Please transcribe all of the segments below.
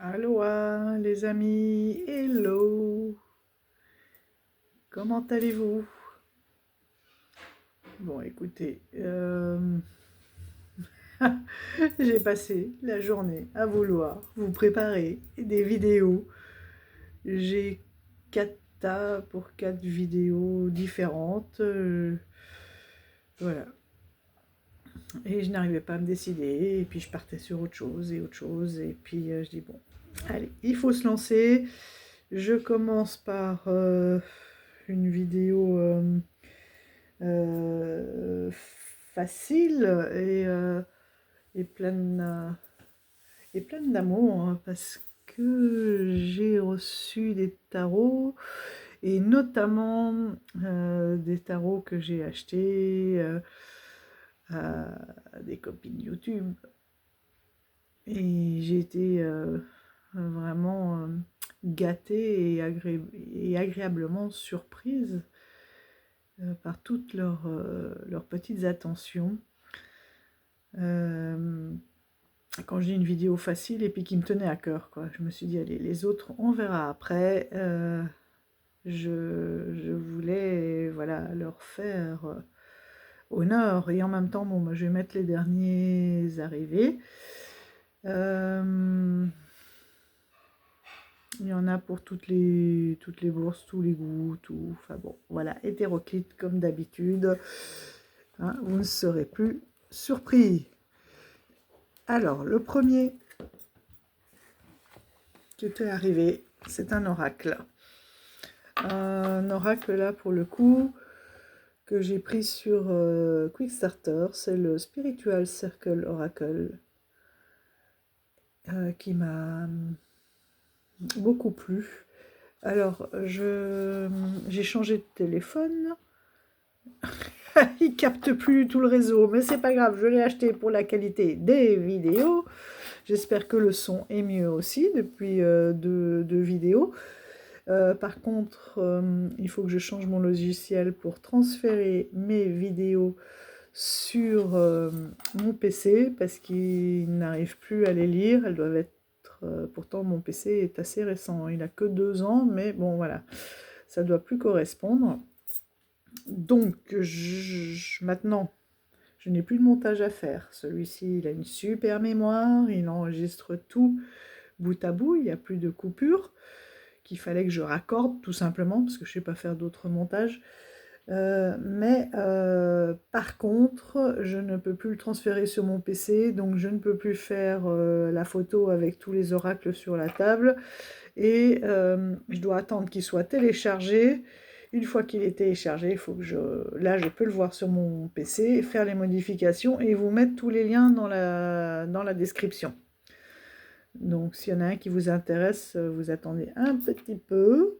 Aloha les amis, hello, comment allez-vous? Bon écoutez, j'ai passé la journée à vouloir vous préparer des vidéos. J'ai 4 tas pour 4 vidéos différentes, voilà. Et je n'arrivais pas à me décider, et puis je partais sur autre chose, et puis je dis bon, allez, il faut se lancer. Je commence par une vidéo euh, facile et pleine d'amour, hein, parce que j'ai reçu des tarots et notamment des tarots que j'ai achetés à des copines YouTube. Et j'ai été vraiment gâtée et agréablement surprise par toutes leurs petites attentions. Quand je dis une vidéo facile et puis qui me tenait à cœur, quoi. Je me suis dit, allez, les autres, on verra après. Je voulais voilà, leur faire honneur. Et en même temps, bon, moi, je vais mettre les derniers arrivés. Il y en a pour toutes les bourses, tous les goûts, tout. Enfin bon, voilà, hétéroclite comme d'habitude. Hein, vous ne serez plus surpris. Alors, le premier qui était arrivé, c'est un oracle. Un oracle là, pour le coup, que j'ai pris sur Quickstarter. C'est le Spiritual Circle Oracle qui m'a beaucoup plu. Alors, j'ai changé de téléphone. Il capte plus tout le réseau, mais c'est pas grave, je l'ai acheté pour la qualité des vidéos. J'espère que le son est mieux aussi depuis deux vidéos. Par contre, il faut que je change mon logiciel pour transférer mes vidéos sur mon PC parce qu'il n'arrive plus à les lire. Elles doivent être. Pourtant, mon PC est assez récent. Il n'a que 2 ans, mais bon, voilà. Ça ne doit plus correspondre. Donc, maintenant, je n'ai plus de montage à faire. Celui-ci, il a une super mémoire. Il enregistre tout bout à bout. Il n'y a plus de coupures qu'il fallait que je raccorde, tout simplement, parce que je ne sais pas faire d'autres montages. Mais par contre, je ne peux plus le transférer sur mon PC, donc je ne peux plus faire la photo avec tous les oracles sur la table. Et je dois attendre qu'il soit téléchargé. Une fois qu'il est téléchargé, il faut que là, je peux le voir sur mon PC, faire les modifications et vous mettre tous les liens dans la description. Donc, s'il y en a un qui vous intéresse, vous attendez un petit peu.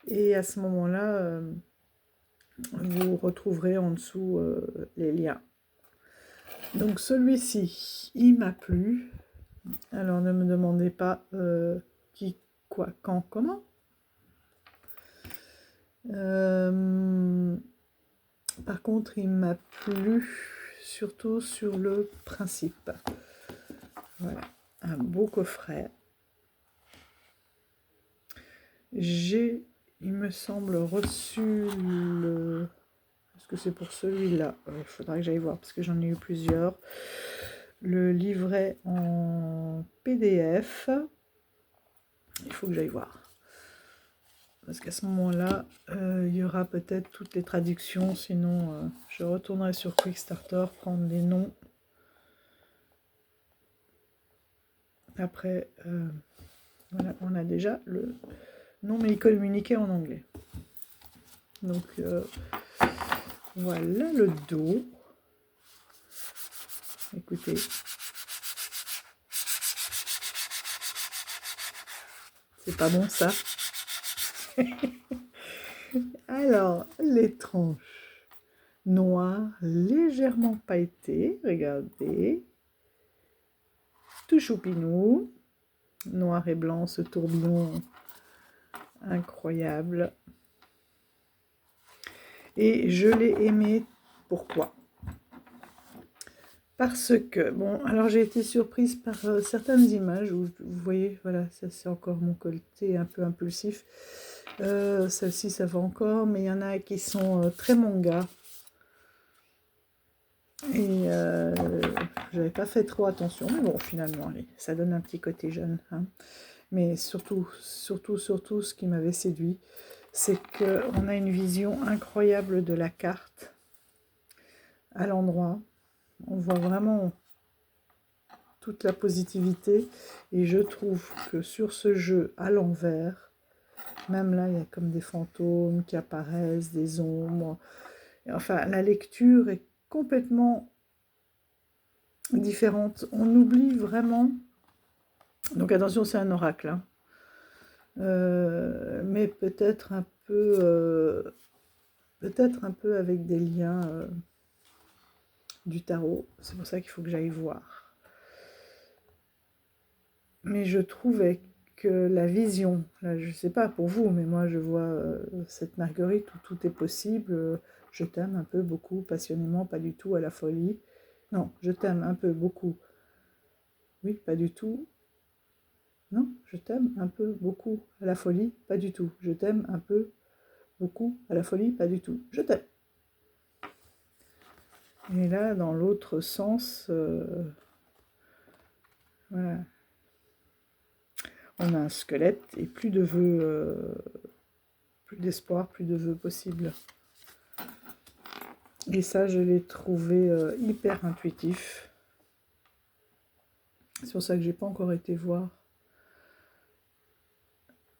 Et à ce moment-là, vous retrouverez en dessous les liens. Donc, celui-ci, il m'a plu. Alors, ne me demandez pas qui, quoi, quand, comment. Par contre, il m'a plu surtout sur le principe. Voilà, un beau coffret. J'ai, il me semble, reçu le... Est-ce que c'est pour celui-là? Il faudra que j'aille voir parce que j'en ai eu plusieurs. Le livret en PDF. Il faut que j'aille voir. Parce qu'à ce moment-là, il y aura peut-être toutes les traductions. Sinon, je retournerai sur Quickstarter, prendre les noms. Après, voilà, on a déjà le nom, mais il communiquait en anglais. Donc, voilà le dos. Écoutez. C'est pas bon, ça. Alors, les tranches noires, légèrement pailletées, regardez. Tout choupinou. Noir et blanc, ce tourbillon incroyable. Et je l'ai aimé. Pourquoi? Parce que, bon, alors j'ai été surprise par certaines images où vous voyez, voilà, ça c'est encore mon côté un peu impulsif. Celle-ci ça va encore, mais il y en a qui sont très manga. Et j'avais pas fait trop attention, mais bon, finalement, allez, ça donne un petit côté jeune. Hein. Mais surtout, ce qui m'avait séduit, c'est qu'on a une vision incroyable de la carte à l'endroit. On voit vraiment toute la positivité. Et je trouve que sur ce jeu à l'envers, même là, il y a comme des fantômes qui apparaissent, des ombres. Enfin, la lecture est complètement différente. On oublie vraiment... Donc attention, c'est un oracle. Hein. Mais peut-être un peu avec des liens du tarot. C'est pour ça qu'il faut que j'aille voir. Mais je trouvais que la vision, là, je ne sais pas pour vous, mais moi je vois cette Marguerite où tout est possible. Je t'aime un peu, beaucoup, passionnément, pas du tout, à la folie. Non, je t'aime un peu, beaucoup. Oui, pas du tout. Non, je t'aime un peu, beaucoup, à la folie, pas du tout. Je t'aime un peu, beaucoup, à la folie, pas du tout. Je t'aime. Et là, dans l'autre sens, voilà. On a un squelette et plus de vœux, plus d'espoir, plus de vœux possibles. Et ça, je l'ai trouvé hyper intuitif. C'est pour ça que j'ai pas encore été voir.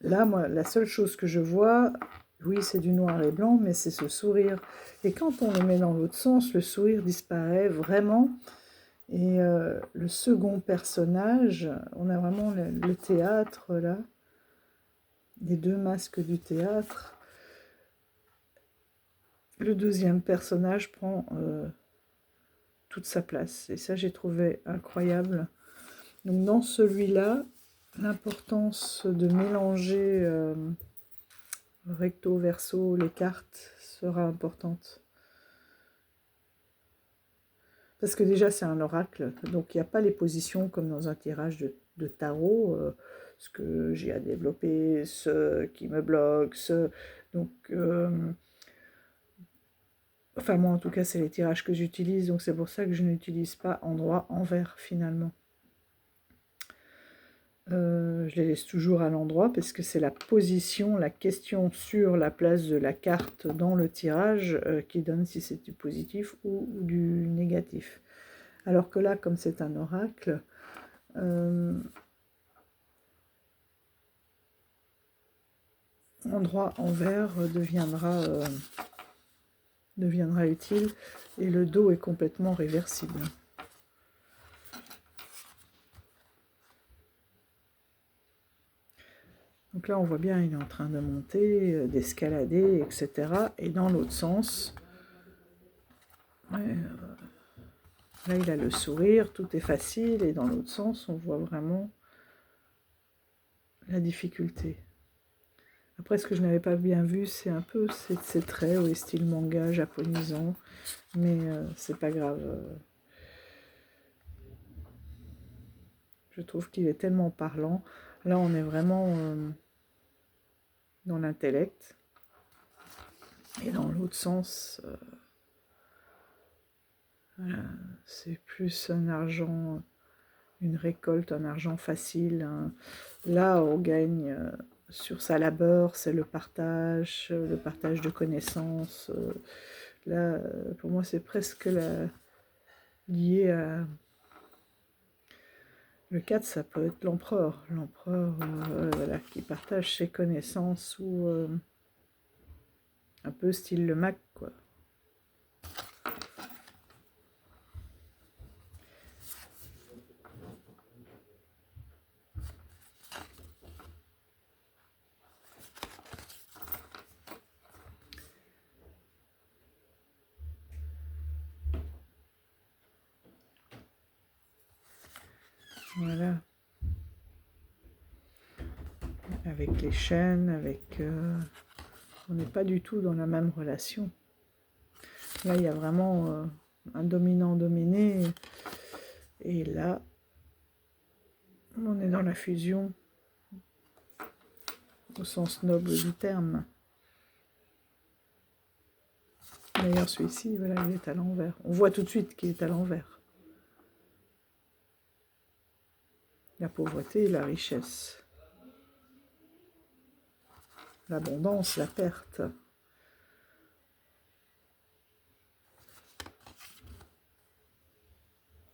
Là, moi, la seule chose que je vois, oui, c'est du noir et blanc, mais c'est ce sourire. Et quand on le met dans l'autre sens, le sourire disparaît vraiment. Et le second personnage, on a vraiment le théâtre, là. Les deux masques du théâtre. Le deuxième personnage prend toute sa place. Et ça, j'ai trouvé incroyable. Donc, dans celui-là, l'importance de mélanger recto, verso, les cartes sera importante. Parce que déjà, c'est un oracle. Donc, il n'y a pas les positions comme dans un tirage de tarot. Ce que j'ai à développer, ce qui me bloque, ce... Donc... Enfin, moi, en tout cas, c'est les tirages que j'utilise, donc c'est pour ça que je n'utilise pas endroit, envers, finalement. Je les laisse toujours à l'endroit, parce que c'est la position, la question sur la place de la carte dans le tirage qui donne si c'est du positif ou du négatif. Alors que là, comme c'est un oracle, endroit, envers deviendra utile, et le dos est complètement réversible. Donc là, on voit bien, il est en train de monter, d'escalader, etc. Et dans l'autre sens, ouais, là, il a le sourire, tout est facile. Et dans l'autre sens, on voit vraiment la difficulté. Après, ce que je n'avais pas bien vu, c'est un peu ces traits, oui, style manga japonisant. Mais c'est pas grave. Je trouve qu'il est tellement parlant. Là, on est vraiment dans l'intellect. Et dans l'autre sens, voilà, c'est plus un argent, une récolte, un argent facile. Hein. Là, on gagne sur sa labeur, c'est le partage de connaissances. Là, pour moi, c'est presque lié à... Le 4, ça peut être l'empereur. L'empereur voilà, qui partage ses connaissances ou un peu style le Mac, quoi. Voilà. Avec les chaînes, avec... on n'est pas du tout dans la même relation. Là, il y a vraiment un dominant-dominé. Et là, on est dans la fusion au sens noble du terme. D'ailleurs, celui-ci, voilà, il est à l'envers. On voit tout de suite qu'il est à l'envers. La pauvreté et la richesse. L'abondance, la perte.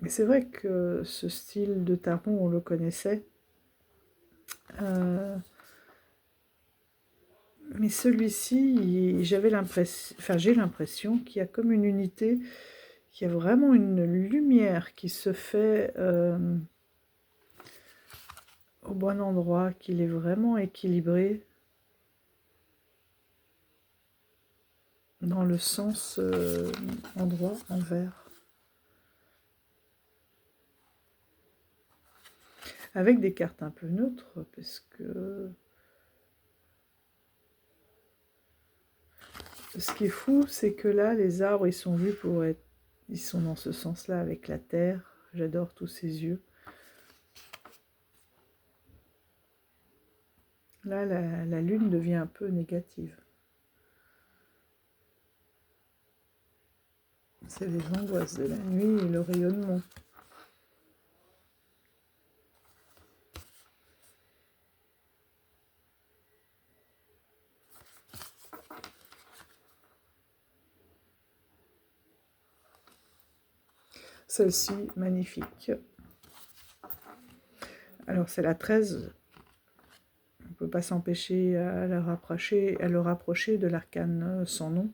Mais c'est vrai que ce style de tarot, on le connaissait. Mais celui-ci, j'avais l'impression, enfin j'ai l'impression qu'il y a comme une unité, qu'il y a vraiment une lumière qui se fait au bon endroit, qu'il est vraiment équilibré dans le sens endroit, envers. Avec des cartes un peu neutres, parce que ce qui est fou, c'est que là, les arbres, ils sont vus pour être... Ils sont dans ce sens-là, avec la terre. J'adore tous ces yeux. Là, la lune devient un peu négative. C'est les angoisses de la nuit et le rayonnement. Celle-ci, magnifique. Alors, c'est la 13. On ne peut pas s'empêcher à le rapprocher de l'arcane sans nom.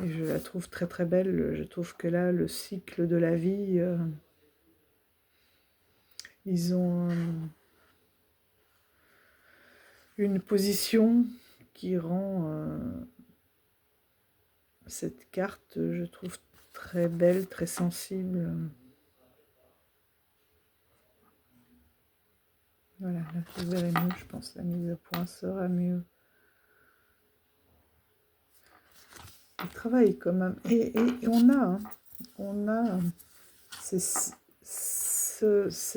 Et je la trouve très très belle. Je trouve que là, le cycle de la vie, ils ont une position qui rend cette carte, je trouve, très belle, très sensible. Voilà, là, je verrai mieux, je pense. La mise au point sera mieux. Il travaille quand même. Et on a ces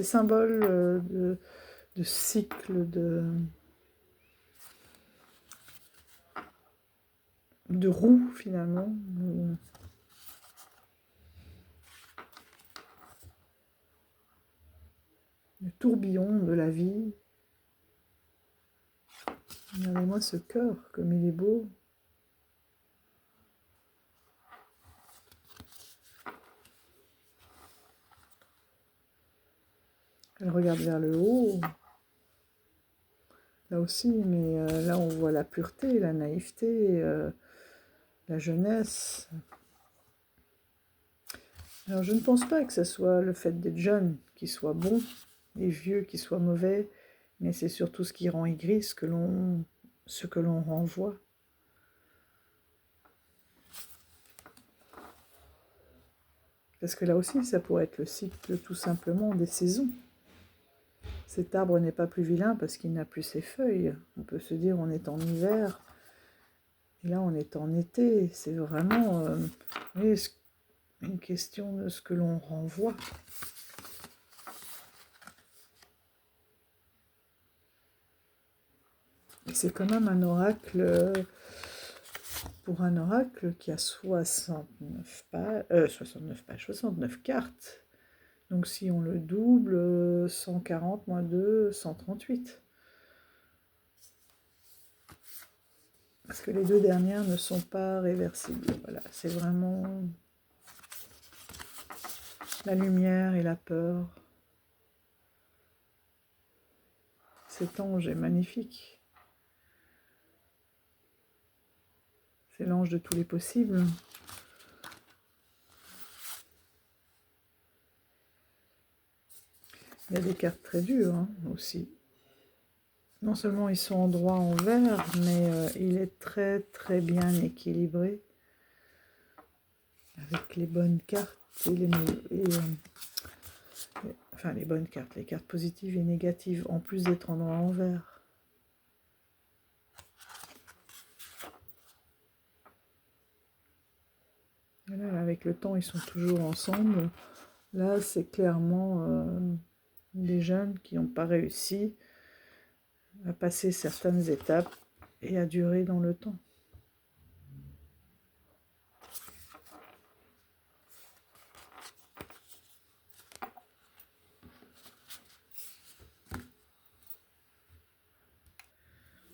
symboles de cycle, de roue, finalement. Le tourbillon de la vie. Regardez-moi ce cœur, comme il est beau. Elle regarde vers le haut. Là aussi, mais là on voit la pureté, la naïveté, la jeunesse. Alors je ne pense pas que ce soit le fait d'être jeune qui soit bon, et vieux qui soit mauvais, mais c'est surtout ce qui rend aigri, ce que l'on renvoie. Parce que là aussi, ça pourrait être le cycle tout simplement des saisons. Cet arbre n'est pas plus vilain parce qu'il n'a plus ses feuilles. On peut se dire on est en hiver, et là on est en été. C'est vraiment une question de ce que l'on renvoie. Et c'est quand même un oracle, pour un oracle qui a 69 pages, 69 cartes. Donc si on le double, 140 moins 2, 138. Parce que les deux dernières ne sont pas réversibles. Voilà, c'est vraiment la lumière et la peur. Cet ange est magnifique. C'est l'ange de tous les possibles. Il y a des cartes très dures aussi. Non seulement ils sont en droit envers, mais il est très très bien équilibré. Avec les bonnes cartes et enfin les bonnes cartes, les cartes positives et négatives, en plus d'être en droit envers. Voilà, avec avec le temps, ils sont toujours ensemble. Là, c'est clairement des jeunes qui n'ont pas réussi à passer certaines étapes et à durer dans le temps.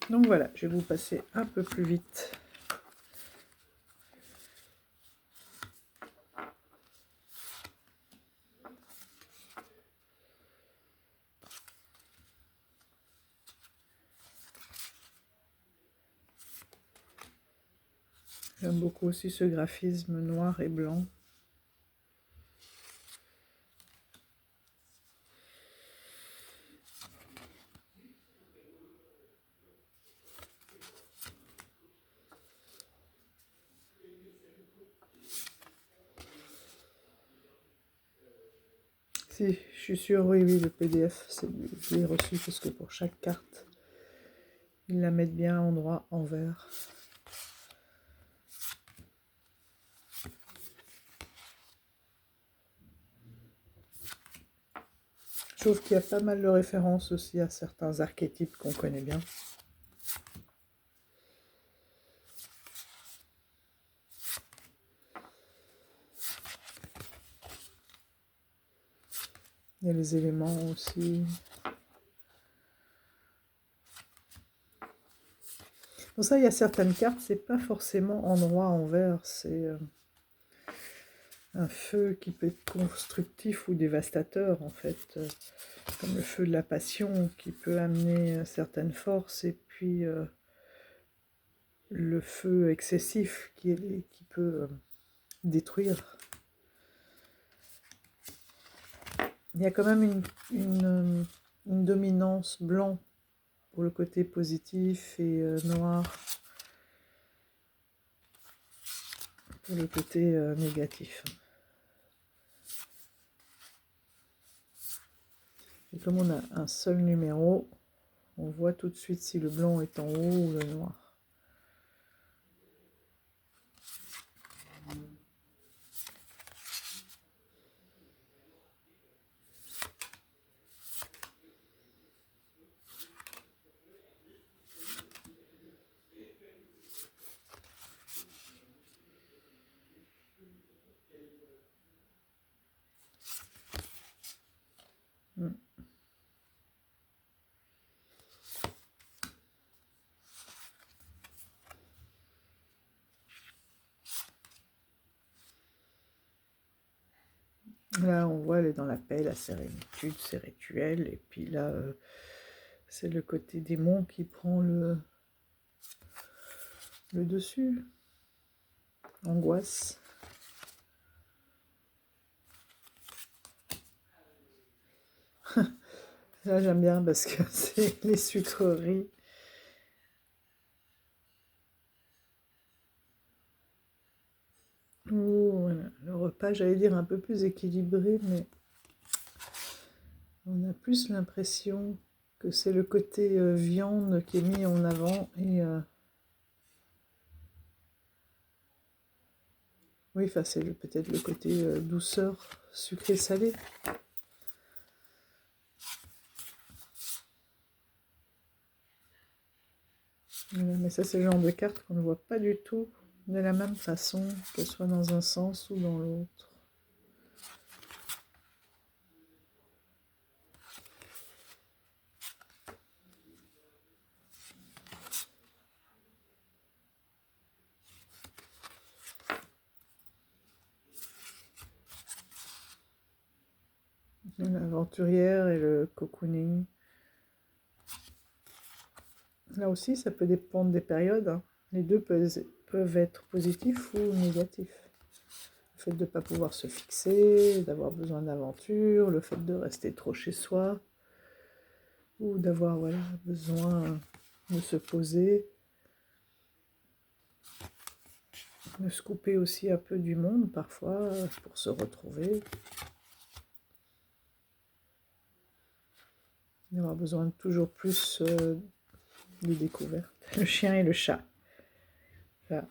Donc voilà, je vais vous passer un peu plus vite. J'aime beaucoup aussi ce graphisme noir et blanc. Si, je suis sûre, oui, le PDF, je l'ai reçu parce que pour chaque carte, ils la mettent bien en endroit en vert. Je trouve qu'il y a pas mal de références aussi à certains archétypes qu'on connaît bien. Il y a les éléments aussi. Pour ça, il y a certaines cartes, c'est pas forcément endroit en vert, c'est un feu qui peut être constructif ou dévastateur en fait, comme le feu de la passion qui peut amener certaines forces, et puis le feu excessif qui peut détruire. Il y a quand même une dominance blanc pour le côté positif et noir pour le côté négatif. Et comme on a un seul numéro, on voit tout de suite si le blanc est en haut ou le noir. Là, on voit, elle est dans la paix, la sérénitude, c'est rituel. Et puis là, c'est le côté démon qui prend le dessus. Angoisse. Là, j'aime bien parce que c'est les sucreries. Oh, voilà. Le repas, j'allais dire un peu plus équilibré, mais on a plus l'impression que c'est le côté viande qui est mis en avant. Et oui, enfin, c'est peut-être le côté douceur, sucré-salé. Mais ça, c'est le genre de carte qu'on ne voit pas du tout de la même façon, qu'elle soit dans un sens ou dans l'autre. L'aventurière et le cocooning. Là aussi, ça peut dépendre des périodes. Hein. Les deux peuvent être positifs ou négatifs. Le fait de ne pas pouvoir se fixer, d'avoir besoin d'aventure, le fait de rester trop chez soi, ou d'avoir besoin de se poser, de se couper aussi un peu du monde parfois pour se retrouver. D'avoir besoin de toujours plus de découvertes. Le chien et le chat. Là.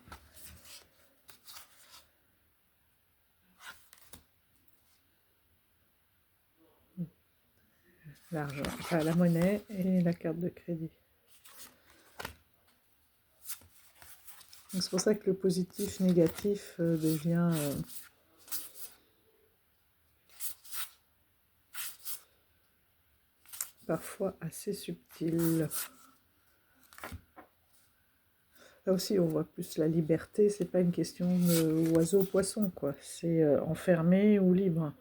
l'argent, enfin la monnaie et la carte de crédit. C'est pour ça que le positif, négatif devient parfois assez subtil. Là aussi, on voit plus la liberté, c'est pas une question de oiseau-poisson, quoi. C'est enfermé ou libre.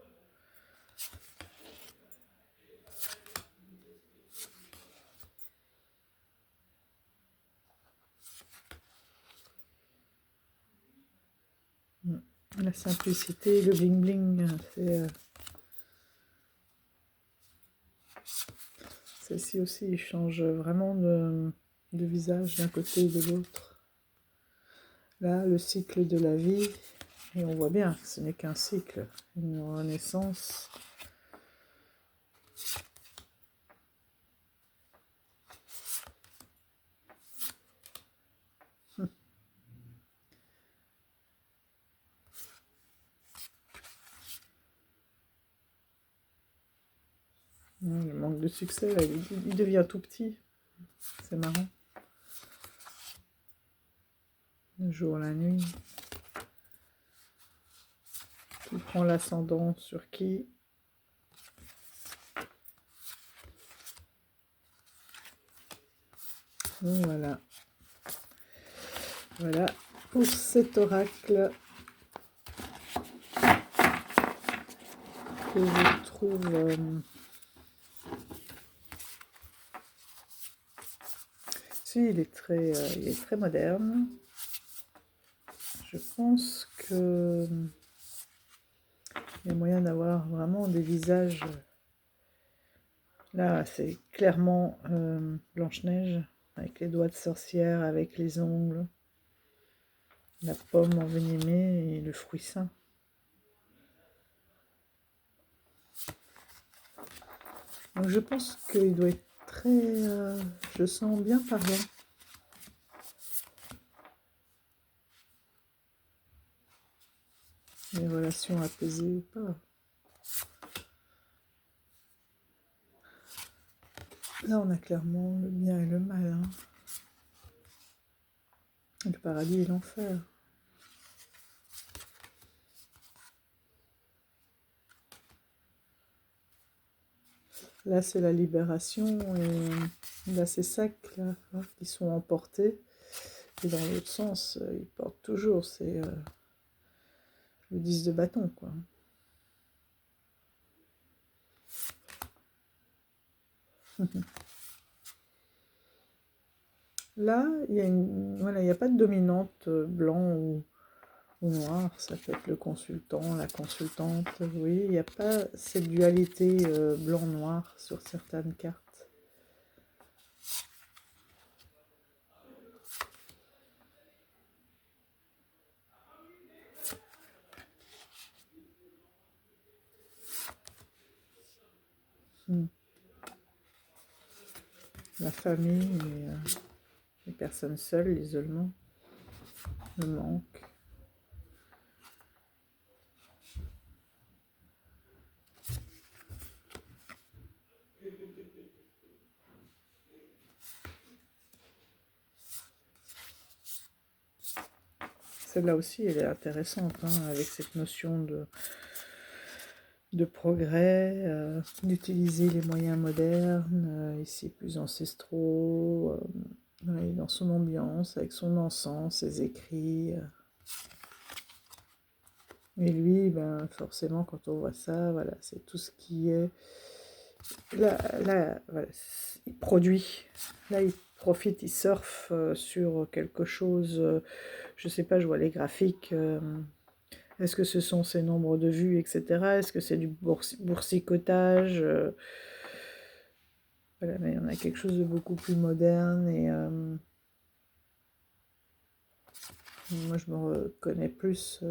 La simplicité, le bling-bling, celle-ci aussi change vraiment de visage d'un côté et de l'autre. Là, le cycle de la vie, et on voit bien que ce n'est qu'un cycle, une renaissance. Le manque de succès, là, il devient tout petit. C'est marrant. Le jour, la nuit. Qui prend l'ascendant sur qui? Donc voilà. Voilà pour cet oracle que je trouve... Si, il est très moderne. Je pense que il y a moyen d'avoir vraiment des visages. Là, c'est clairement Blanche-Neige, avec les doigts de sorcière, avec les ongles, la pomme envenimée et le fruit sain. Donc je pense qu'il doit être très... je sens bien parlant. Les relations apaisées ou pas. Là, on a clairement le bien et le mal. Hein. Le paradis et l'enfer. Là, c'est la libération. Et là, c'est ça qui sont emportés. Et dans l'autre sens, ils portent toujours. C'est le 10 de bâton, quoi. Là, voilà, il n'y a pas de dominante blanc ou noir. Ça peut être le consultant, la consultante. Oui, il n'y a pas cette dualité blanc-noir sur certaines cartes. La famille, les personnes seules, l'isolement, le manque. Celle-là aussi, elle est intéressante, hein, avec cette notion de progrès, d'utiliser les moyens modernes, ici plus ancestraux, dans son ambiance, avec son encens, ses écrits. Et lui, ben, forcément, quand on voit ça, voilà, c'est tout ce qui est... Là, voilà, il produit. Là, il profite, il surfe sur quelque chose. Je sais pas, je vois les graphiques. Est-ce que ce sont ces nombres de vues, etc. Est-ce que c'est du boursicotage voilà, mais on a quelque chose de beaucoup plus moderne et moi je me reconnais plus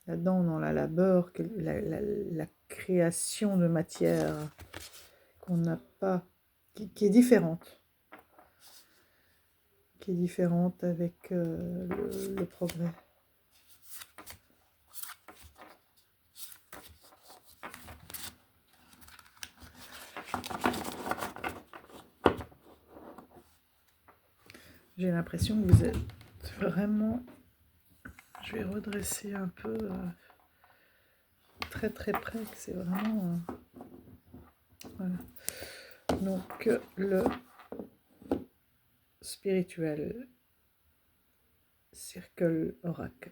là-dedans, dans la labeur, la création de matière qu'on n'a pas, qui est différente. Qui est différente avec le progrès. J'ai l'impression que vous êtes vraiment... Je vais redresser un peu très très près, que c'est vraiment... voilà. Donc le spirituel Circle Oracle.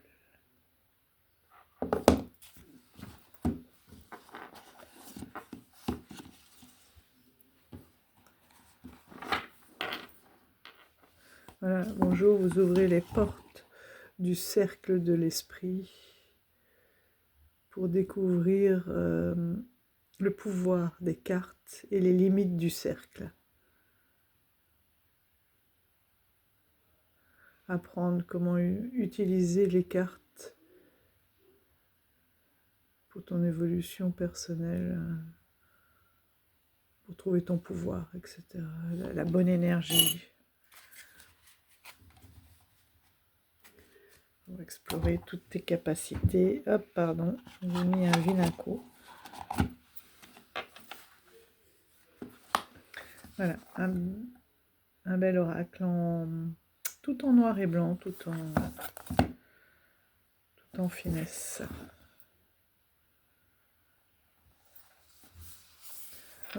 Voilà, bonjour, vous ouvrez les portes du cercle de l'esprit pour découvrir le pouvoir des cartes et les limites du cercle. Apprendre comment utiliser les cartes pour ton évolution personnelle, pour trouver ton pouvoir, etc. La bonne énergie. Pour explorer toutes tes capacités. Hop, pardon, j'ai mis un vinaco. Voilà, un bel oracle tout en noir et blanc, tout en finesse.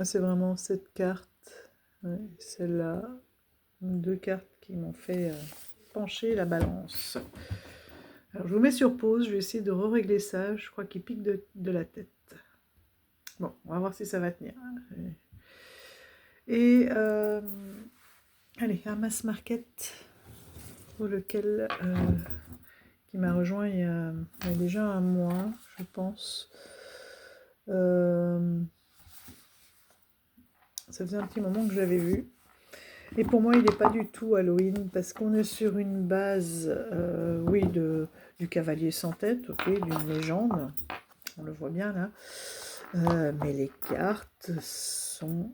C'est vraiment cette carte, ouais, celle-là, deux cartes qui m'ont fait pencher la balance. Alors je vous mets sur pause, je vais essayer de régler ça, je crois qu'il pique de la tête. Bon, on va voir si ça va tenir. Et allez, un mass market pour lequel qui m'a rejoint il y a déjà un mois, je pense. Ça faisait un petit moment que je l'avais vu. Et pour moi, il n'est pas du tout Halloween, parce qu'on est sur une base, oui, du cavalier sans tête, ok, d'une légende. On le voit bien là. Mais les cartes sont...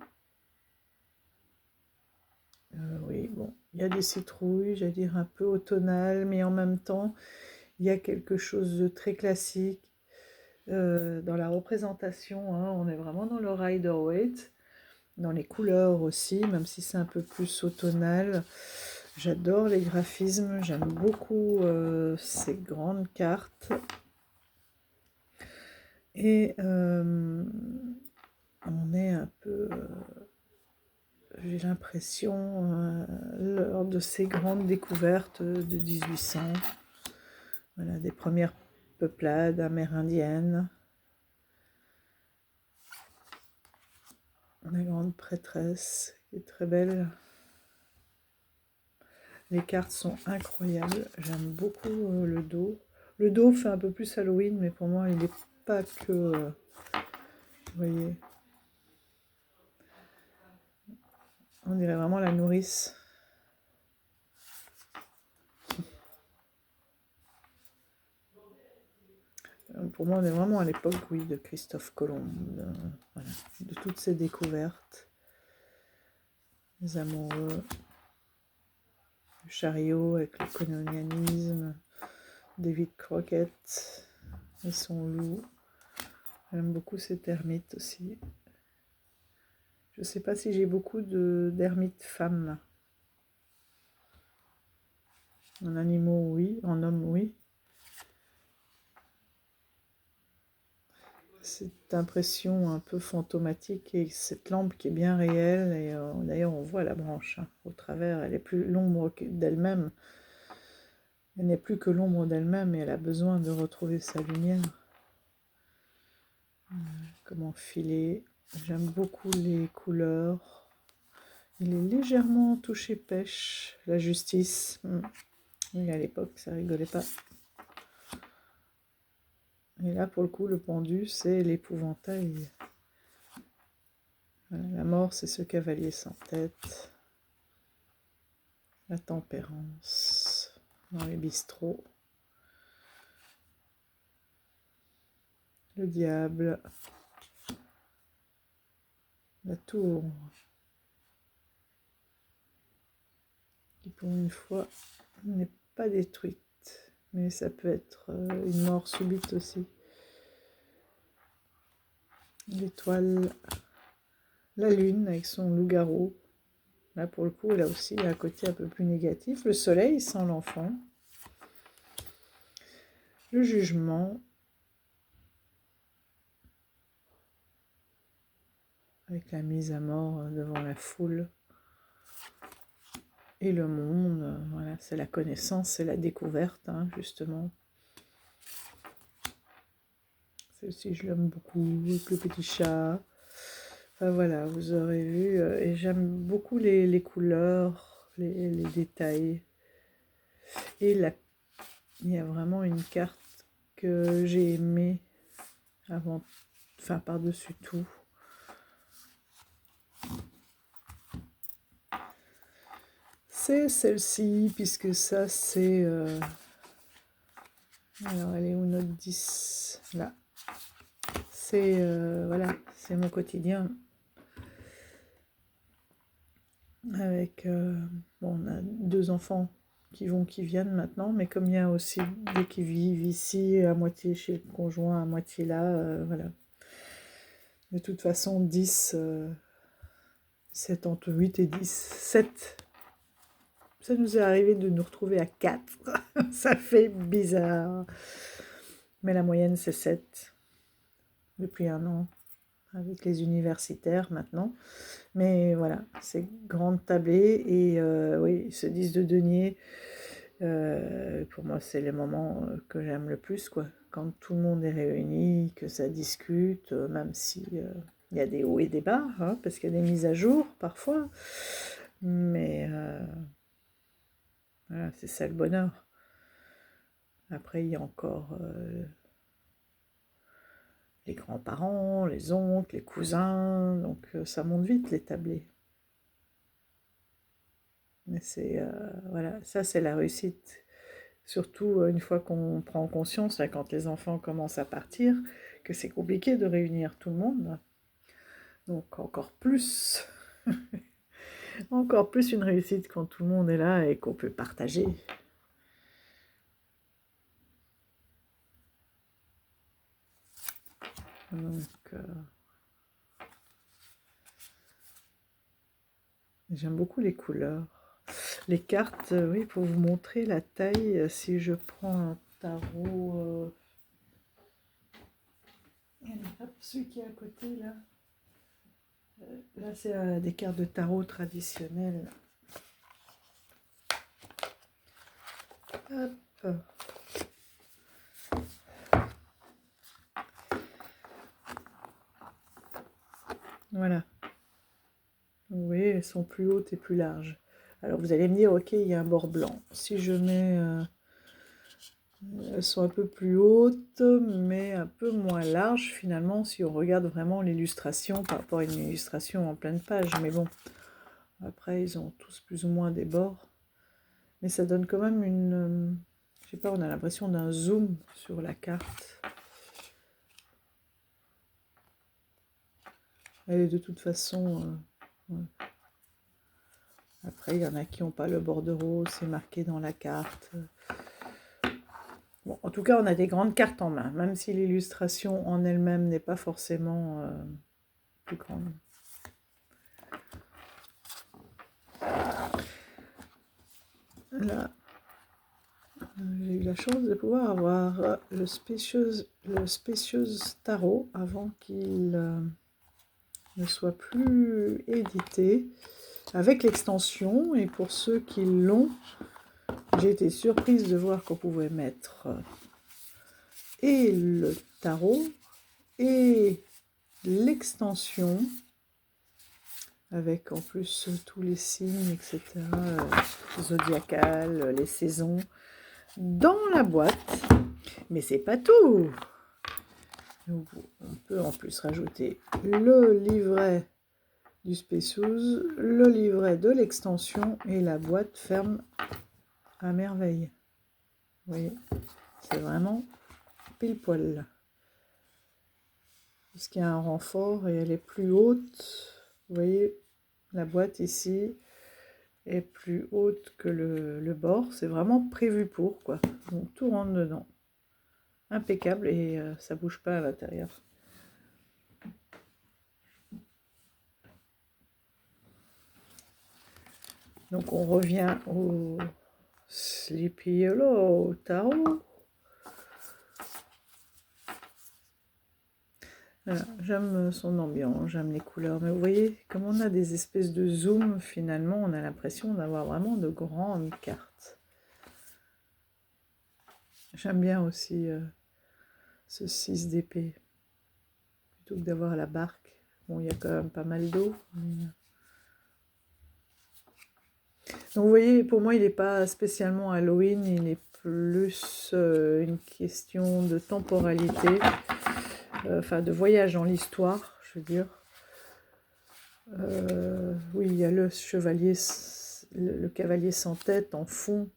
oui, bon, il y a des citrouilles, j'allais dire un peu automnales, mais en même temps, il y a quelque chose de très classique dans la représentation. Hein, on est vraiment dans le Rider-Waite, dans les couleurs aussi, même si c'est un peu plus automnal. J'adore les graphismes, j'aime beaucoup ces grandes cartes. Et on est un peu... j'ai l'impression, lors de ces grandes découvertes de 1800, voilà, des premières peuplades amérindiennes, la grande prêtresse qui est très belle. Les cartes sont incroyables, j'aime beaucoup le dos. Le dos fait un peu plus Halloween, mais pour moi il n'est pas que... vous voyez, on dirait vraiment la nourrice. Pour moi, on est vraiment à l'époque, oui, de Christophe Colomb, voilà, de toutes ces découvertes, les amoureux, le chariot avec le colonialisme, David Crockett et son loup. J'aime beaucoup ces termites aussi. Je ne sais pas si j'ai beaucoup d'ermites femmes. En animaux, oui. En hommes, oui. Cette impression un peu fantomatique et cette lampe qui est bien réelle. Et d'ailleurs, on voit la branche hein, au travers. Elle est plus l'ombre d'elle-même. Elle n'est plus que l'ombre d'elle-même et elle a besoin de retrouver sa lumière. Comment filer. J'aime beaucoup les couleurs. Il est légèrement touché pêche. La justice. Oui, à l'époque, ça rigolait pas. Et là, pour le coup, le pendu, c'est l'épouvantail. Voilà, la mort, c'est ce cavalier sans tête. La tempérance dans les bistrots. Le diable. La tour. Qui, pour une fois, n'est pas détruite. Mais ça peut être une mort subite aussi. L'étoile. La lune avec son loup-garou. Là, pour le coup, là aussi, il y a un côté un peu plus négatif. Le soleil sans l'enfant. Le jugement. Avec la mise à mort devant la foule. Et le monde, voilà, c'est la connaissance, c'est la découverte, hein, justement. Celle-ci, je l'aime beaucoup, avec le petit chat. Enfin voilà, vous aurez vu, et j'aime beaucoup les couleurs, les détails. Et il y a vraiment une carte que j'ai aimée avant, enfin par-dessus tout. C'est celle-ci, puisque ça c'est... alors elle est où notre 10? Là. C'est voilà, c'est mon quotidien. Avec, bon, on a 2 enfants qui vont, qui viennent maintenant, mais comme il y a aussi des qui vivent ici, à moitié chez le conjoint, à moitié là, voilà. De toute façon, 10, c'est entre 8 et 10, 7. Ça nous est arrivé de nous retrouver à 4. Ça fait bizarre. Mais la moyenne, c'est 7 depuis 1 an, avec les universitaires maintenant. Mais voilà, c'est grande tablée et oui, ce 10 de denier, pour moi, c'est les moments que j'aime le plus, quoi. Quand tout le monde est réuni, que ça discute, même si il y a des hauts et des bas, hein, parce qu'il y a des mises à jour parfois. Mais voilà, c'est ça le bonheur. Après, il y a encore les grands-parents, les oncles, les cousins, donc ça monte vite les tablés. Mais c'est, voilà, ça c'est la réussite. Surtout une fois qu'on prend conscience, là, quand les enfants commencent à partir, que c'est compliqué de réunir tout le monde. Donc encore plus, encore plus une réussite quand tout le monde est là et qu'on peut partager. Donc j'aime beaucoup les couleurs. Les cartes, oui, pour vous montrer la taille, si je prends un tarot, hop, celui qui est à côté là, là c'est des cartes de tarot traditionnelles. Hop. Voilà. Vous voyez, elles sont plus hautes et plus larges. Alors vous allez me dire, ok, il y a un bord blanc. Si je mets... elles sont un peu plus hautes, mais un peu moins larges finalement, si on regarde vraiment l'illustration par rapport à une illustration en pleine page. Mais bon, après, ils ont tous plus ou moins des bords. Mais ça donne quand même une... je sais pas, on a l'impression d'un zoom sur la carte. Elle est de toute façon... ouais. Après, il y en a qui n'ont pas le bordereau, c'est marqué dans la carte. Bon, en tout cas, on a des grandes cartes en main, même si l'illustration en elle-même n'est pas forcément plus grande. Là, j'ai eu la chance de pouvoir avoir le Spacious Tarot avant qu'il ne soit plus édité, avec l'extension. Et pour ceux qui l'ont, j'ai été surprise de voir qu'on pouvait mettre et le tarot et l'extension, avec en plus tous les signes, etc., zodiacales, les saisons, dans la boîte. Mais c'est pas tout. On peut en plus rajouter le livret du Spacious, le livret de l'extension, et la boîte ferme à merveille. Vous voyez, c'est vraiment pile poil. Parce qu'il y a un renfort et elle est plus haute. Vous voyez, la boîte ici est plus haute que le bord. C'est vraiment prévu pour, quoi. Donc tout rentre dedans. Impeccable, et ça bouge pas à l'intérieur. Donc on revient au Sleepy Hollow, au tarot. Voilà, j'aime son ambiance, j'aime les couleurs. Mais vous voyez, comme on a des espèces de zoom, finalement, on a l'impression d'avoir vraiment de grandes cartes. J'aime bien aussi ce 6 d'épée, plutôt que d'avoir la barque. Bon, il y a quand même pas mal d'eau. Mais... Donc vous voyez, pour moi, il n'est pas spécialement Halloween, il est plus une question de temporalité, enfin de voyage dans l'histoire, je veux dire. Oui, il y a le chevalier, le cavalier sans tête en fond,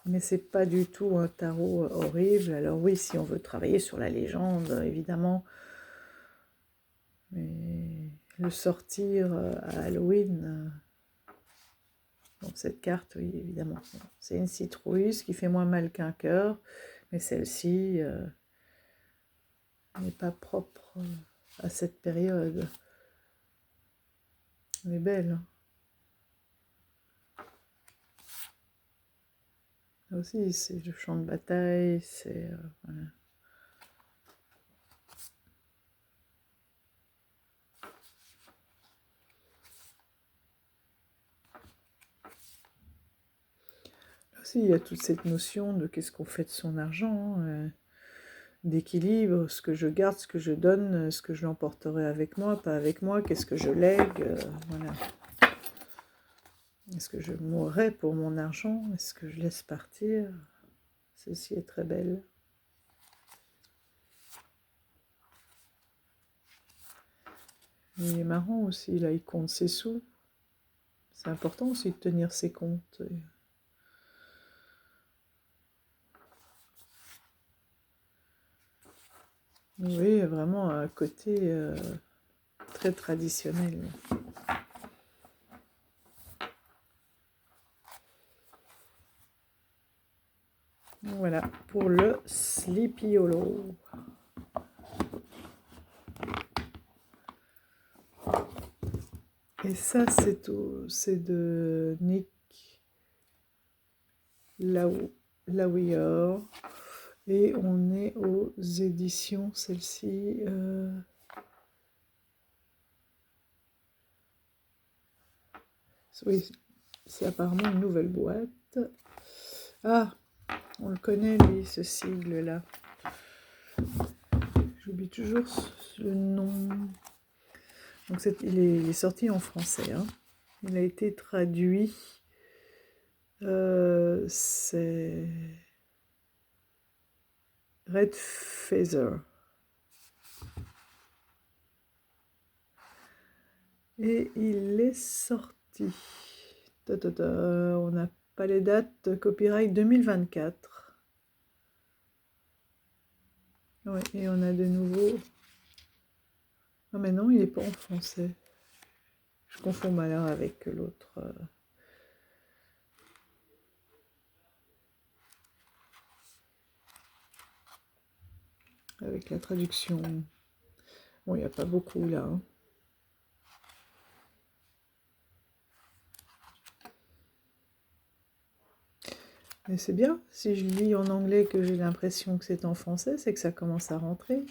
mais c'est pas du tout un tarot horrible. Alors oui, si on veut travailler sur la légende, évidemment, mais le sortir à Halloween, donc cette carte, oui, évidemment, c'est une citrouille, ce qui fait moins mal qu'un cœur, mais celle-ci n'est pas propre à cette période. Elle est belle, hein. Là aussi, c'est le champ de bataille, c'est... voilà. Là aussi, il y a toute cette notion de qu'est-ce qu'on fait de son argent, d'équilibre, ce que je garde, ce que je donne, ce que je l'emporterai avec moi, pas avec moi, qu'est-ce que je lègue, voilà. Est-ce que je mourrai pour mon argent? Est-ce que je laisse partir? Celle-ci est très belle. Il est marrant aussi, là, il compte ses sous. C'est important aussi de tenir ses comptes. Oui, vraiment un côté très traditionnel. Voilà, pour le Sleepy Hollow. Et ça, c'est de Nick Lauer. Et on est aux éditions, celle-ci. Oui, c'est apparemment une nouvelle boîte. Ah, on le connaît, lui, ce sigle-là. J'oublie toujours le nom. Donc il est sorti en français. Hein. Il a été traduit. C'est Red Feather. Et il est sorti. On n'a pas les dates. Copyright 2024. Ouais, et on a de nouveau... Ah mais non, il n'est pas en français. Je confonds malheur avec l'autre. Avec la traduction. Bon, il n'y a pas beaucoup là. Hein. Mais c'est bien. Si je lis en anglais que j'ai l'impression que c'est en français, c'est que ça commence à rentrer.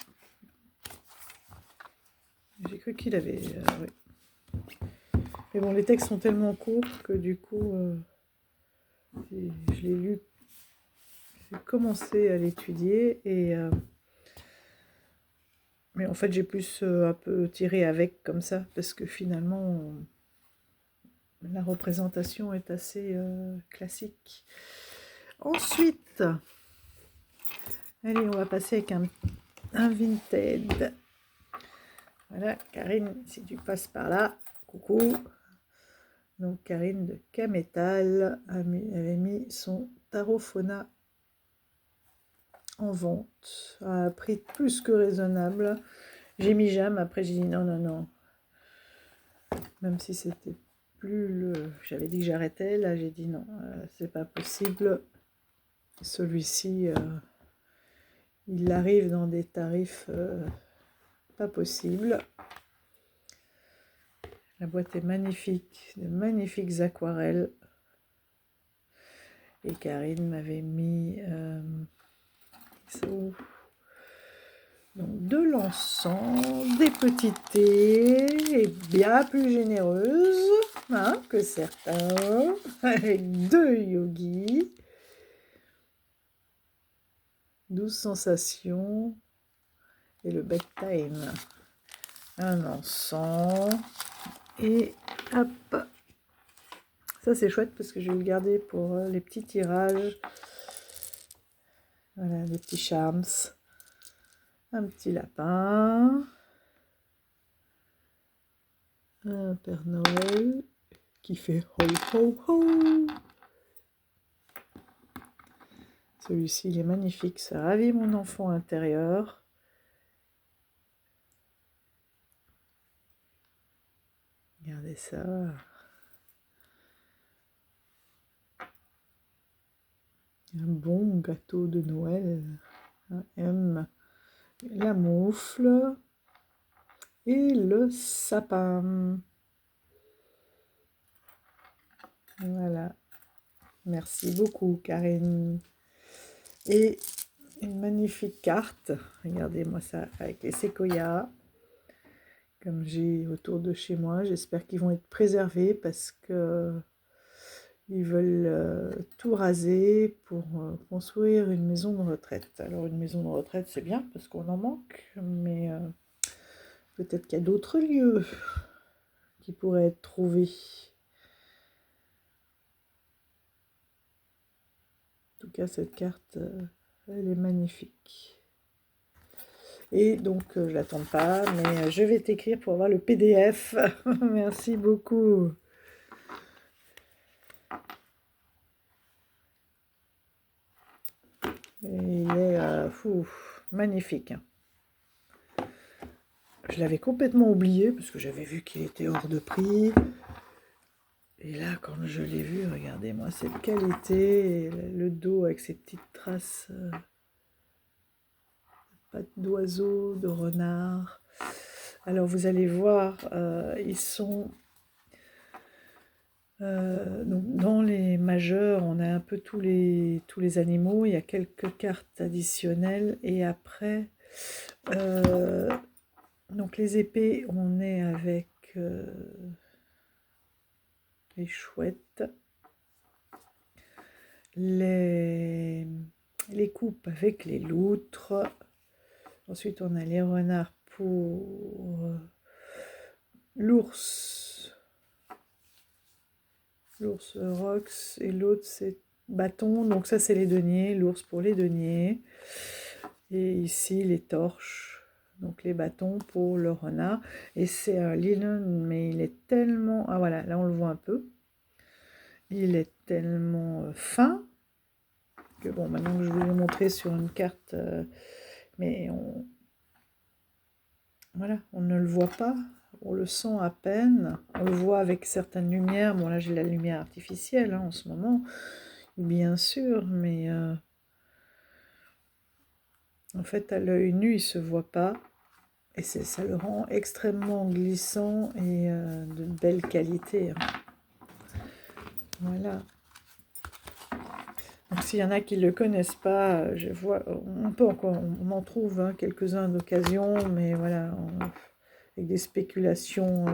J'ai cru qu'il avait... oui. Mais bon, les textes sont tellement courts que du coup, je l'ai lu. J'ai commencé à l'étudier et... mais en fait, j'ai plus un peu tiré avec comme ça, parce que finalement, la représentation est assez classique. Ensuite, allez, on va passer avec un Vinted. Voilà, Karine, si tu passes par là, coucou. Donc, Karine de K-Metal, elle avait mis son Tarot Fauna en vente à un prix plus que raisonnable. J'ai mis j'aime, après j'ai dit non, non, non. Même si c'était plus le... J'avais dit que j'arrêtais, là j'ai dit non, c'est pas possible. Celui-ci, il arrive dans des tarifs pas possibles. La boîte est magnifique, de magnifiques aquarelles. Et Karine m'avait mis donc de l'encens, des petits thés, et bien plus généreuse hein, que certains, avec 2 yogis, 12 sensations, et le bedtime, un encens, et hop, ça c'est chouette parce que je vais le garder pour les petits tirages, voilà, des petits charms, un petit lapin, un Père Noël qui fait ho ho ho. Celui-ci il est magnifique, ça ravit mon enfant intérieur. Regardez ça. Un bon gâteau de Noël. Un M, la moufle et le sapin. Voilà. Merci beaucoup, Karine. Et une magnifique carte. Regardez-moi ça avec les séquoias. Comme j'ai autour de chez moi. J'espère qu'ils vont être préservés parce que ils veulent tout raser pour construire une maison de retraite. Alors une maison de retraite c'est bien parce qu'on en manque, mais peut-être qu'il y a d'autres lieux qui pourraient être trouvés. En tout cas cette carte, elle est magnifique. Et donc je l'attends pas, mais je vais t'écrire pour avoir le PDF. Merci beaucoup. Et il est magnifique. Je l'avais complètement oublié parce que j'avais vu qu'il était hors de prix. Et là, quand je l'ai vu, regardez-moi cette qualité, et le dos avec ses petites traces, pattes d'oiseau, de renard. Alors vous allez voir, ils sont donc dans les majeurs, on a un peu tous les animaux. Il y a quelques cartes additionnelles et après, donc les épées, on est avec les chouettes, les coupes avec les loutres. Ensuite, on a les renards pour l'ours Rox, et l'autre c'est bâton. Donc ça, c'est les deniers, l'ours pour les deniers. Et ici, les torches, donc les bâtons pour le renard. Et c'est un linen, mais il est tellement... Ah voilà, là on le voit un peu. Il est tellement fin que bon, maintenant que je vous l'ai montré sur une carte, mais voilà, on ne le voit pas, on le sent à peine, on le voit avec certaines lumières. Bon là j'ai la lumière artificielle en ce moment, bien sûr, mais en fait à l'œil nu il se voit pas, et ça le rend extrêmement glissant et de belle qualité. Voilà. Donc s'il y en a qui ne le connaissent pas, je vois, on en trouve quelques-uns d'occasion, mais voilà, avec des spéculations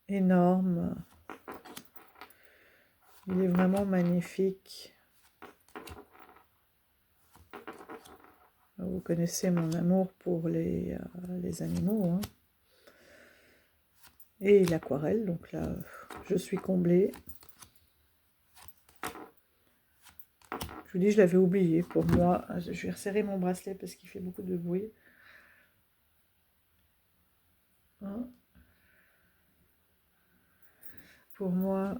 énormes. Il est vraiment magnifique. Vous connaissez mon amour pour les animaux. Et l'aquarelle, donc là, je suis comblée. Je vous dis, je l'avais oublié. Pour moi, je vais resserrer mon bracelet parce qu'il fait beaucoup de bruit. Pour moi,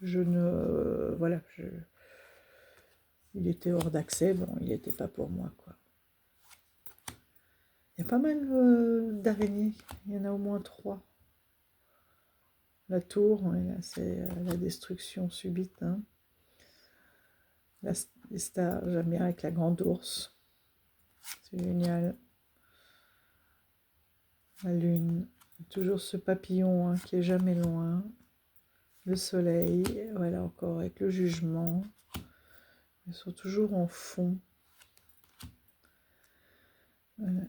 je ne... voilà, il était hors d'accès. Bon, il n'était pas pour moi, quoi. Il y a pas mal d'araignées. Il y en a au moins 3. La tour, c'est la destruction subite. Les stars, j'aime bien avec la grande ours. C'est génial. La lune. Toujours ce papillon qui est jamais loin. le soleil, voilà encore avec le jugement. Ils sont toujours en fond. Voilà.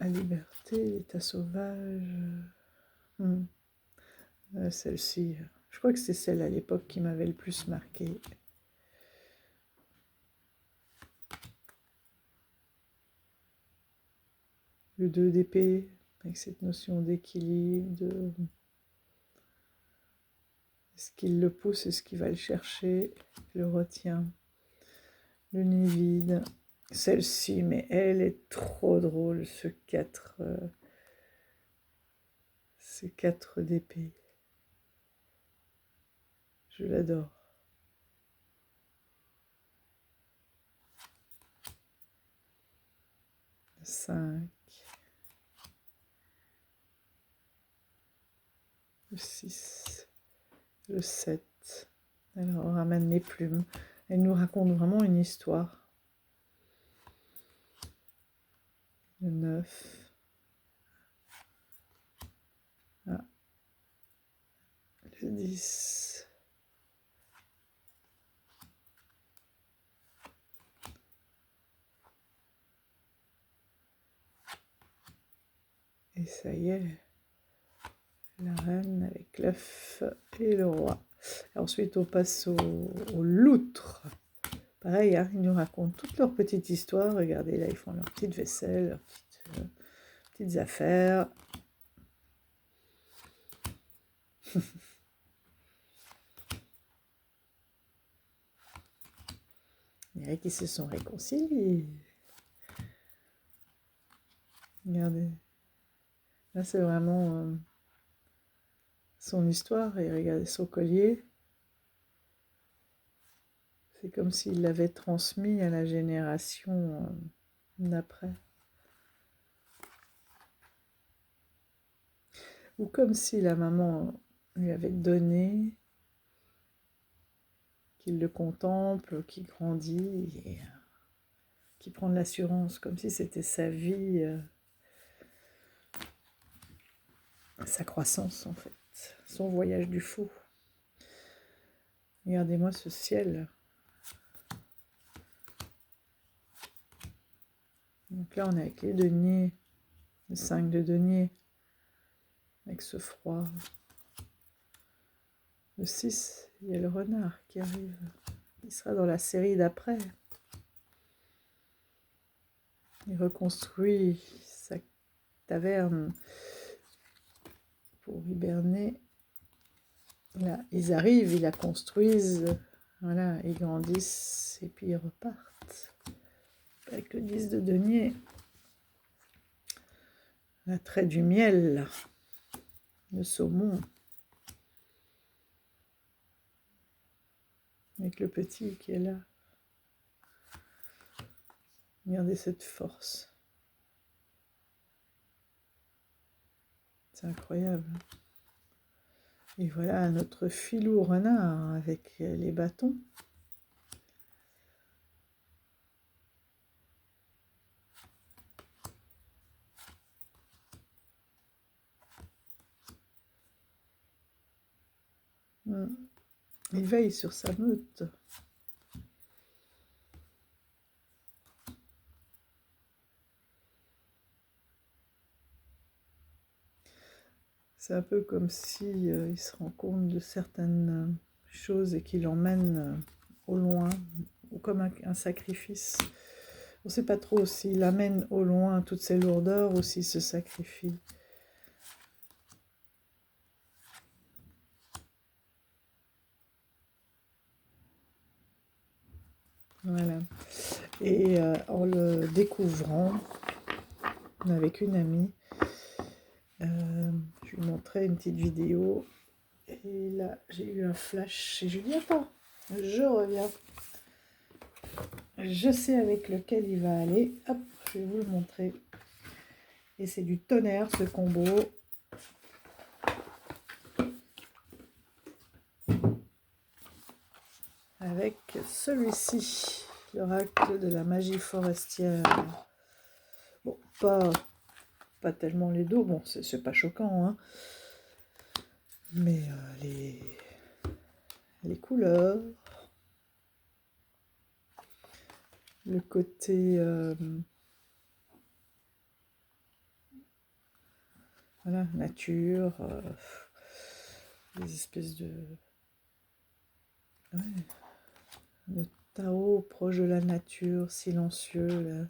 La liberté, l'état sauvage. Celle-ci, je crois que c'est celle à l'époque qui m'avait le plus marqué. Le 2 d'épée, avec cette notion d'équilibre, de est-ce qu'il le pousse, est-ce qu'il va le chercher, le retient. Le nid vide. Celle-ci, mais elle est trop drôle, ce 4 d'épée. Je l'adore. Le 5. Le 6. Le 7. Alors, on ramène les plumes. Elle nous raconte vraiment une histoire. Le 9. Ah. Le 10. Et ça y est, la reine avec l'œuf et le roi. Et ensuite, on passe au loutre. Pareil, hein, ils nous racontent toutes leurs petites histoires. Regardez, là, ils font leur petite vaisselle, leurs petites affaires. Il dirait qu'ils se sont réconciliés. Regardez. Là, c'est vraiment son histoire. Et regardez son collier. C'est comme s'il l'avait transmis à la génération d'après. Ou comme si la maman lui avait donné, qu'il le contemple, qu'il grandit, et qu'il prend de l'assurance, comme si c'était sa vie, sa croissance en fait, son voyage du fou. Regardez-moi ce ciel. Donc là, on est avec les deniers, le 5 de denier, avec ce froid. Le 6, il y a le renard qui arrive. Il sera dans la série d'après. Il reconstruit sa taverne pour hiberner. Là, ils arrivent, ils la construisent. Voilà, ils grandissent et puis ils repartent. Avec le 10 de denier. L'attrait du miel. Le saumon. Avec le petit qui est là. Regardez cette force. C'est incroyable. Et voilà notre filou renard avec les bâtons. Il veille sur sa meute. C'est un peu comme si il se rend compte de certaines choses et qu'il emmène au loin, ou comme un sacrifice. On ne sait pas trop s'il amène au loin toutes ces lourdeurs ou s'il se sacrifie. Voilà. Et en le découvrant avec une amie, je lui montrais une petite vidéo. Et là, j'ai eu un flash. Et je lui dis, attends, je reviens. Je sais avec lequel il va aller. Hop, je vais vous le montrer. Et c'est du tonnerre, ce combo. Avec celui-ci, l'oracle de la magie forestière. Bon, pas tellement les dos. Bon, c'est pas choquant, hein. Mais les couleurs, le côté voilà, nature, des espèces de ouais, le Tao proche de la nature, silencieux là.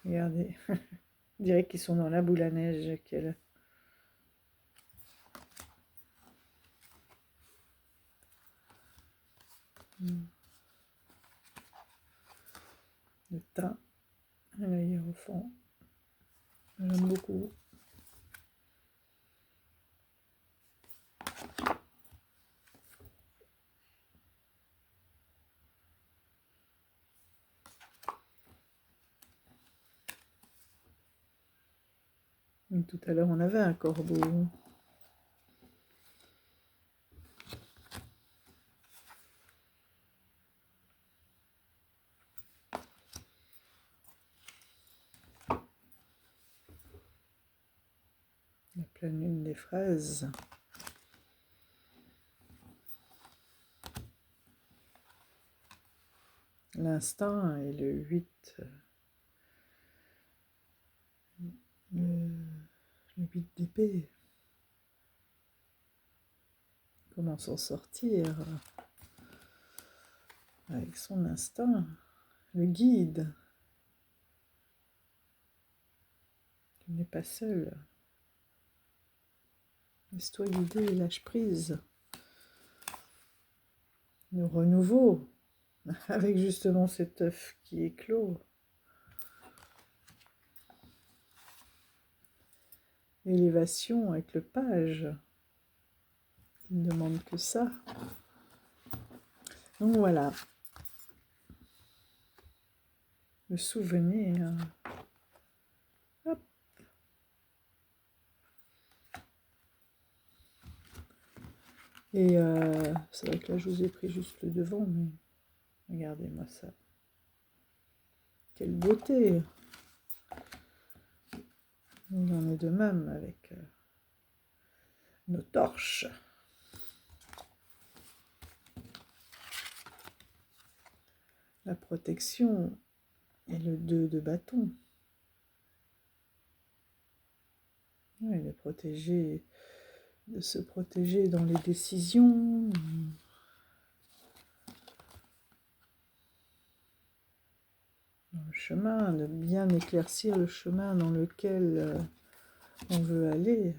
Regardez, on dirait qu'ils sont dans la boule à neige. Le teint, le hiérophant, j'aime beaucoup. Et tout à l'heure, on avait un corbeau. La pleine lune des fraises. L'instinct et le 8. Le 8 d'épée. Comment s'en sortir avec son instinct. Le guide. Tu n'es pas seul. Laisse-toi guider et lâche prise. Le renouveau, avec justement cet œuf qui éclot. L'élévation avec le page, qui ne demande que ça. Donc voilà. Le souvenir. Hop. Et c'est vrai que là, je vous ai pris juste le devant, mais regardez-moi ça. Quelle beauté! Il en est de même avec nos torches. La protection et le 2 de bâton. Oui, de se protéger dans les décisions. Dans le chemin, de bien éclaircir le chemin dans lequel on veut aller.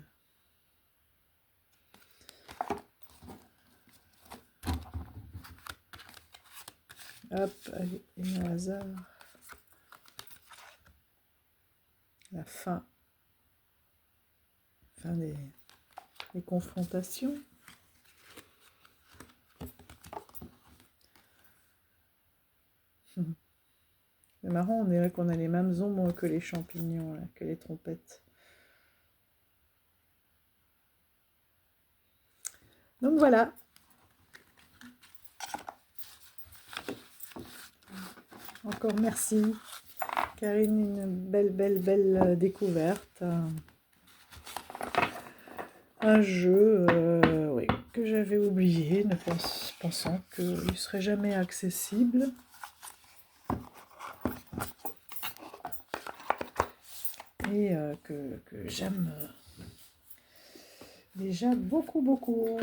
Hop, allez, et un hasard. La fin. Fin des confrontations. C'est marrant, on dirait qu'on a les mêmes ombres que les champignons, là, que les trompettes. Donc voilà. Encore merci. Karine, une belle découverte. Un jeu oui, que j'avais oublié, pensant qu'il ne serait jamais accessible. Et que j'aime déjà beaucoup.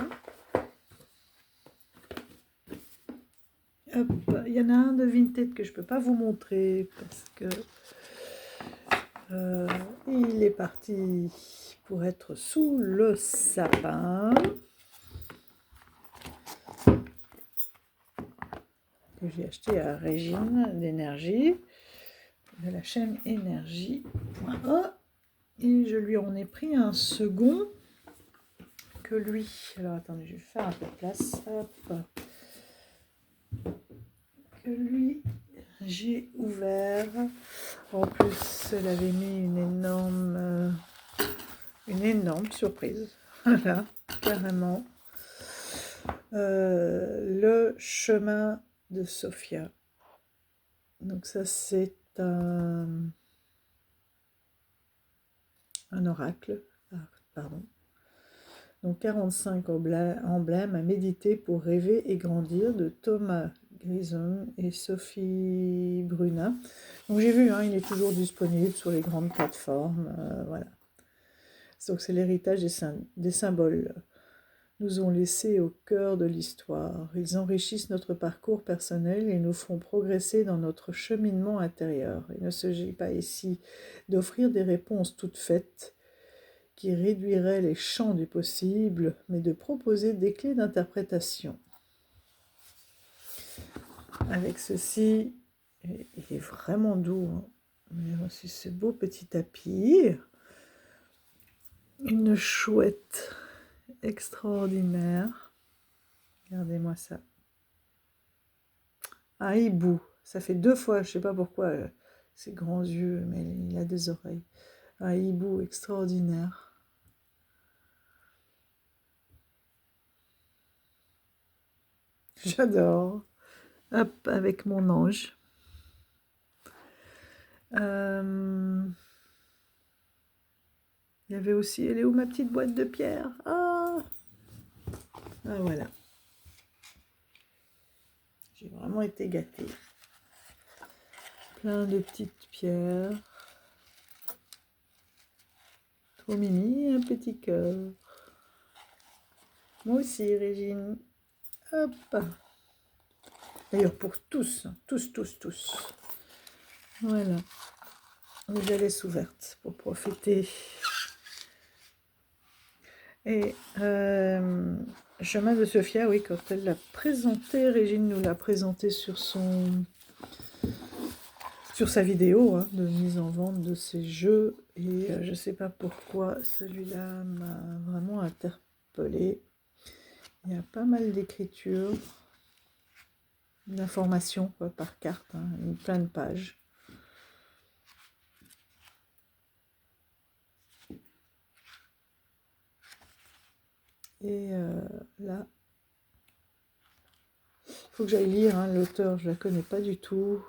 Hop, il y en a un de Vinted que je ne peux pas vous montrer parce que il est parti pour être sous le sapin. Que j'ai acheté à Régine d'énergie, de la chaîne énergie.o. Et je lui en ai pris un second que lui. Alors attendez, je vais faire un peu de place. Hop. Que lui, j'ai ouvert. En plus, elle avait mis une énorme surprise. Voilà, carrément. Le chemin de Sophia. Donc ça, c'est un oracle. Ah, pardon. Donc 45 emblèmes à méditer pour rêver et grandir de Thomas Grison et Sophie Bruna. Donc j'ai vu, hein, il est toujours disponible sur les grandes plateformes. Voilà. Donc c'est l'héritage des symboles nous ont laissés au cœur de l'histoire. Ils enrichissent notre parcours personnel et nous font progresser dans notre cheminement intérieur. Il ne s'agit pas ici d'offrir des réponses toutes faites qui réduiraient les champs du possible, mais de proposer des clés d'interprétation. Avec ceci, il est vraiment doux, hein. Il y a aussi ce beau petit tapis, une chouette extraordinaire. Regardez-moi ça. Un hibou. Ça fait 2 fois, je ne sais pas pourquoi, ses grands yeux, mais il a des oreilles. Un hibou extraordinaire. J'adore. Hop, avec mon ange. Il y avait aussi, elle est où ma petite boîte de pierre? Ah, voilà. J'ai vraiment été gâtée. Plein de petites pierres. Trop mimi, un petit cœur. Moi aussi, Régine. Hop. D'ailleurs, pour tous. Voilà. Je laisse ouverte pour profiter. Et Chemin de Sophia, oui, quand elle l'a présenté, Régine nous l'a présenté sur sa vidéo, hein, de mise en vente de ses jeux. Et je ne sais pas pourquoi celui-là m'a vraiment interpellée. Il y a pas mal d'écriture, d'informations par carte, hein, plein de pages. Et là, il faut que j'aille lire, hein, l'auteur, je ne la connais pas du tout.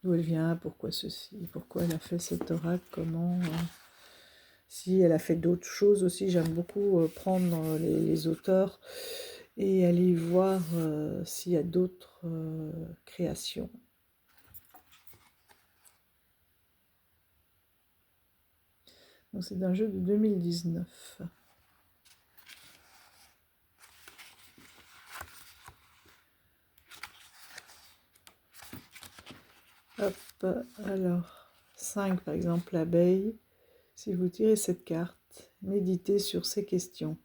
D'où elle vient, pourquoi ceci, pourquoi elle a fait cet oracle, comment... si elle a fait d'autres choses aussi, j'aime beaucoup prendre les auteurs et aller voir s'il y a d'autres créations. Donc c'est un jeu de 2019. Hop, alors, 5 par exemple, l'abeille. Si vous tirez cette carte, méditez sur ces questions.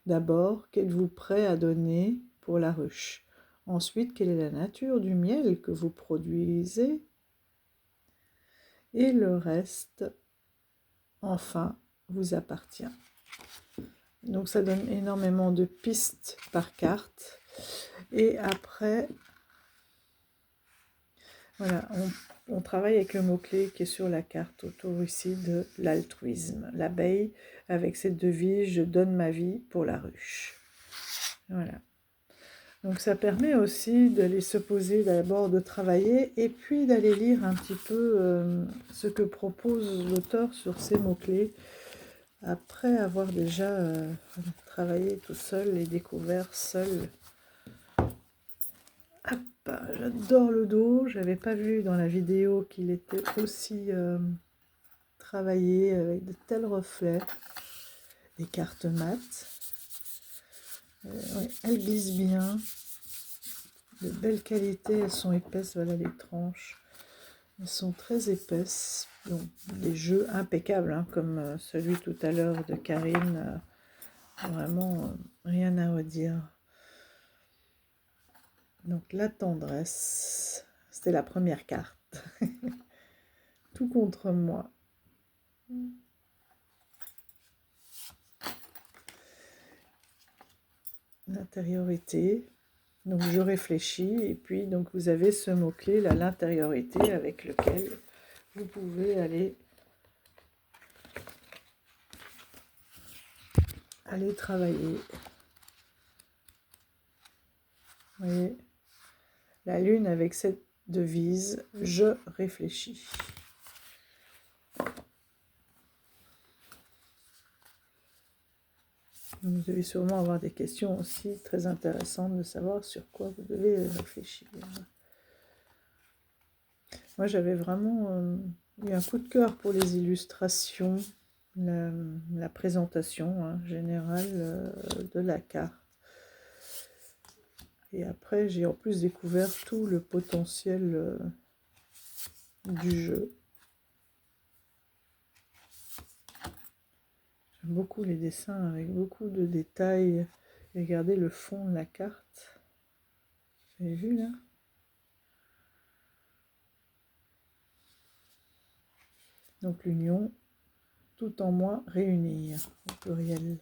D'abord, qu'êtes-vous prêt à donner pour la ruche? Ensuite, quelle est la nature du miel que vous produisez? Et le reste, enfin, vous appartient. Donc ça donne énormément de pistes par carte. Et après, voilà, on travaille avec le mot-clé qui est sur la carte autour ici de l'altruisme. L'abeille, avec cette devise, je donne ma vie pour la ruche. Voilà. Donc ça permet aussi d'aller se poser, d'abord de travailler, et puis d'aller lire un petit peu ce que propose l'auteur sur ces mots-clés, après avoir déjà travaillé tout seul et découvert seul. Hop, j'adore le dos, j'avais pas vu dans la vidéo qu'il était aussi travaillé avec de tels reflets, des cartes mat. Ouais, elles glissent bien, de belle qualité, elles sont épaisses, voilà les tranches, elles sont très épaisses, donc des jeux impeccables, hein, comme celui tout à l'heure de Karine, vraiment rien à redire. Donc la tendresse, c'était la première carte, tout contre moi. L'intériorité, donc je réfléchis, et puis donc vous avez ce mot-clé, là, l'intériorité, avec lequel vous pouvez aller travailler. Vous voyez, la lune avec cette devise, je réfléchis. Vous devez sûrement avoir des questions aussi très intéressantes de savoir sur quoi vous devez réfléchir. Moi, j'avais vraiment eu un coup de cœur pour les illustrations, la présentation générale de la carte. Et après, j'ai en plus découvert tout le potentiel du jeu. J'aime beaucoup les dessins avec beaucoup de détails. Regardez le fond de la carte. Vous avez vu là? Donc l'union, tout en moi, réunir, au pluriel.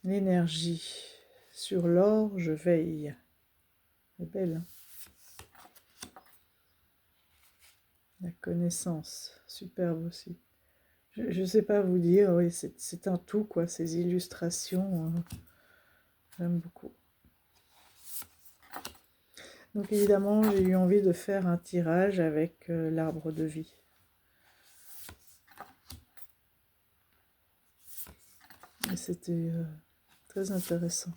L'énergie. Sur l'or, je veille. C'est belle, hein? La connaissance, superbe aussi. Je ne sais pas vous dire, oui, c'est un tout, quoi, ces illustrations. J'aime beaucoup. Donc évidemment, j'ai eu envie de faire un tirage avec l'arbre de vie. Et c'était très intéressant.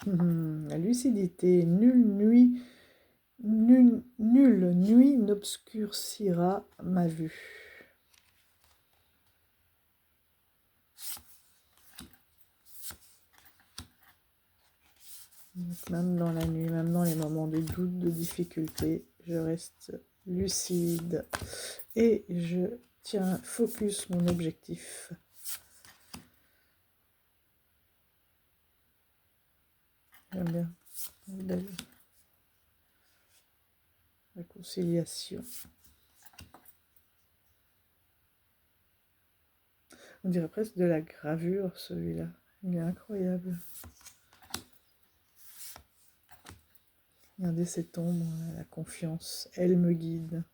La lucidité, nulle nuit n'obscurcira ma vue. Donc, même dans la nuit, même dans les moments de doute, de difficulté, je reste lucide et je tiens focus mon objectif. J'aime bien. Une belle réconciliation. On dirait presque de la gravure, celui-là. Il est incroyable. Regardez cette ombre, la confiance. Elle me guide.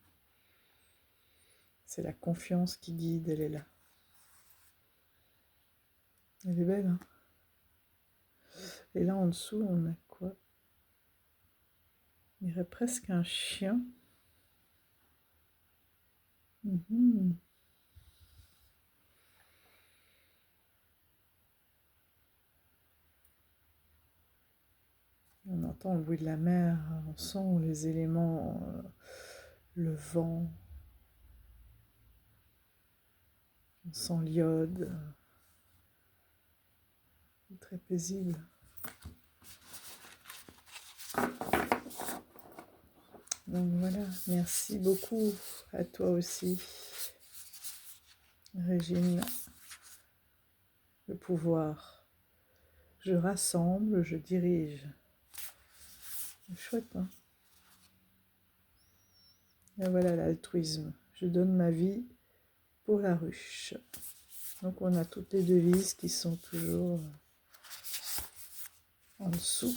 C'est la confiance qui guide, elle est là. Elle est belle, hein? Et là, en dessous, on a quoi? Il y aurait presque un chien. On entend le bruit de la mer, on sent les éléments, le vent, on sent l'iode. C'est très paisible. Donc voilà, merci beaucoup à toi aussi, Régine. Le pouvoir. Je rassemble, je dirige. C'est chouette, hein? Et voilà l'altruisme. Je donne ma vie pour la ruche. Donc on a toutes les devises qui sont toujours en dessous.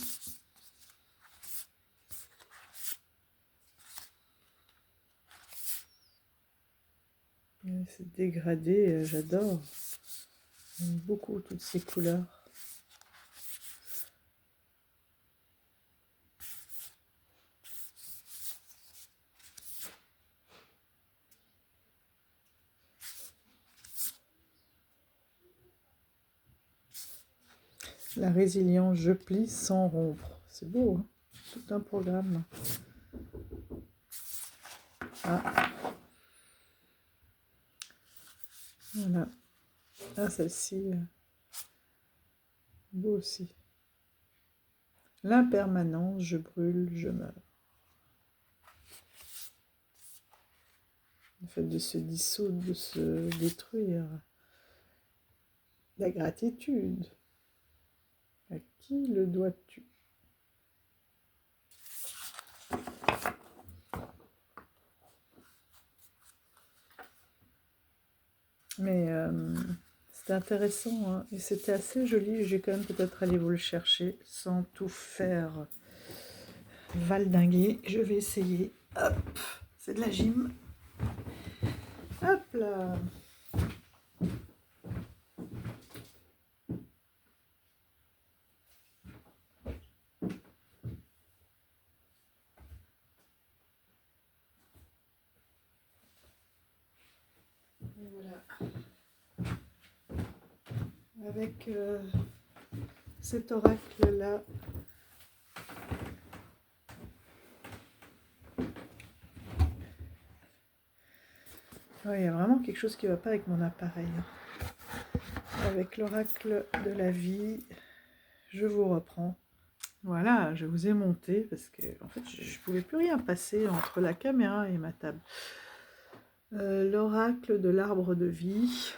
C'est dégradé, j'adore. J'aime beaucoup toutes ces couleurs. La résilience, je plie sans rompre. C'est beau, hein? Tout un programme. Ah. Voilà. Ah, celle-ci, beau aussi. L'impermanence, je brûle, je meurs. Le fait de se dissoudre, de se détruire. La gratitude. À qui le dois-tu? Mais c'était intéressant, hein, et c'était assez joli. J'ai quand même peut-être allé vous le chercher sans tout faire valdinguer. Je vais essayer. Hop, c'est de la gym. Hop là. Et voilà. Avec cet oracle-là, il y a vraiment quelque chose qui ne va pas avec mon appareil. Avec l'oracle de la vie, je vous reprends. Voilà, je vous ai monté parce que en fait, je ne pouvais plus rien passer entre la caméra et ma table. L'oracle de l'arbre de vie.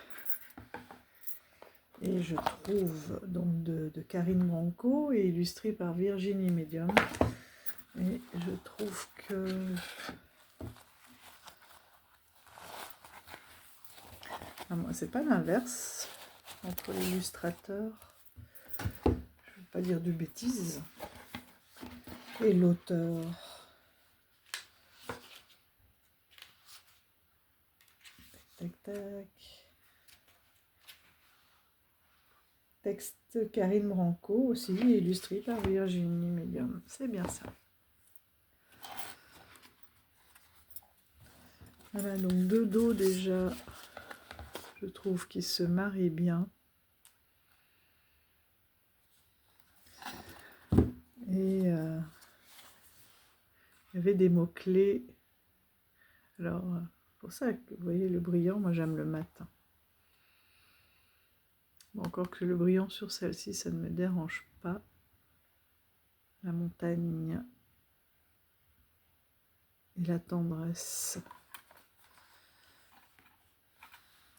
Et je trouve donc de Karine Branco et illustré par Virginie Medium. Et je trouve que c'est pas l'inverse entre l'illustrateur, je ne veux pas dire de bêtises, et l'auteur. Tac, tac, tac. Texte Karine Branco aussi, illustré par Virginie Medium. C'est bien ça. Voilà, donc deux dos déjà, je trouve qu'ils se marient bien. Et il y avait des mots-clés. Alors, pour ça que vous voyez le brillant, moi j'aime le matin. Bon, encore que le brillant sur celle-ci, ça ne me dérange pas. La montagne et la tendresse.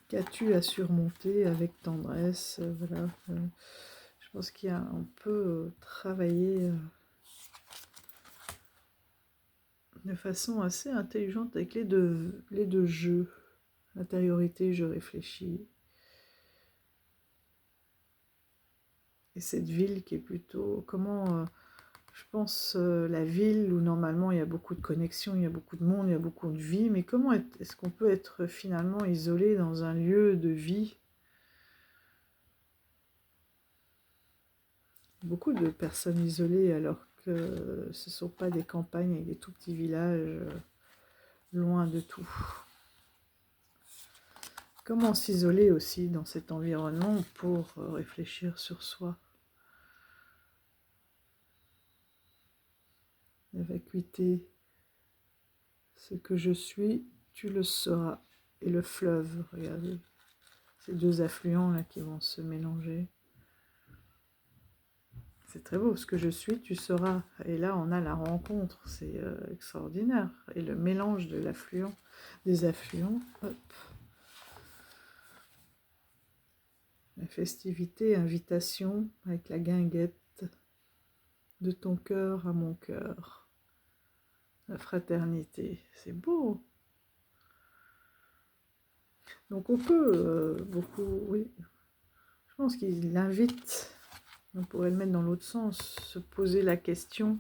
Qu'as-tu à surmonter avec tendresse? Voilà. Je pense qu'on peut travailler de façon assez intelligente avec les deux jeux. L'intériorité, je réfléchis. Et cette ville qui est plutôt... Comment... je pense la ville où normalement il y a beaucoup de connexions, il y a beaucoup de monde, il y a beaucoup de vie, mais comment est-ce qu'on peut être finalement isolé dans un lieu de vie? Beaucoup de personnes isolées alors que ce ne sont pas des campagnes avec des tout petits villages loin de tout. Comment s'isoler aussi dans cet environnement pour réfléchir sur soi? La vacuité, ce que je suis, tu le sauras. Et le fleuve, regardez, ces deux affluents là qui vont se mélanger. C'est très beau, ce que je suis, tu sauras. Et là, on a la rencontre, c'est extraordinaire. Et le mélange de l'affluent, des affluents, hop. La festivité, invitation, avec la guinguette, de ton cœur à mon cœur. La fraternité, c'est beau. Donc on peut beaucoup, oui, je pense qu'il invite, on pourrait le mettre dans l'autre sens, se poser la question,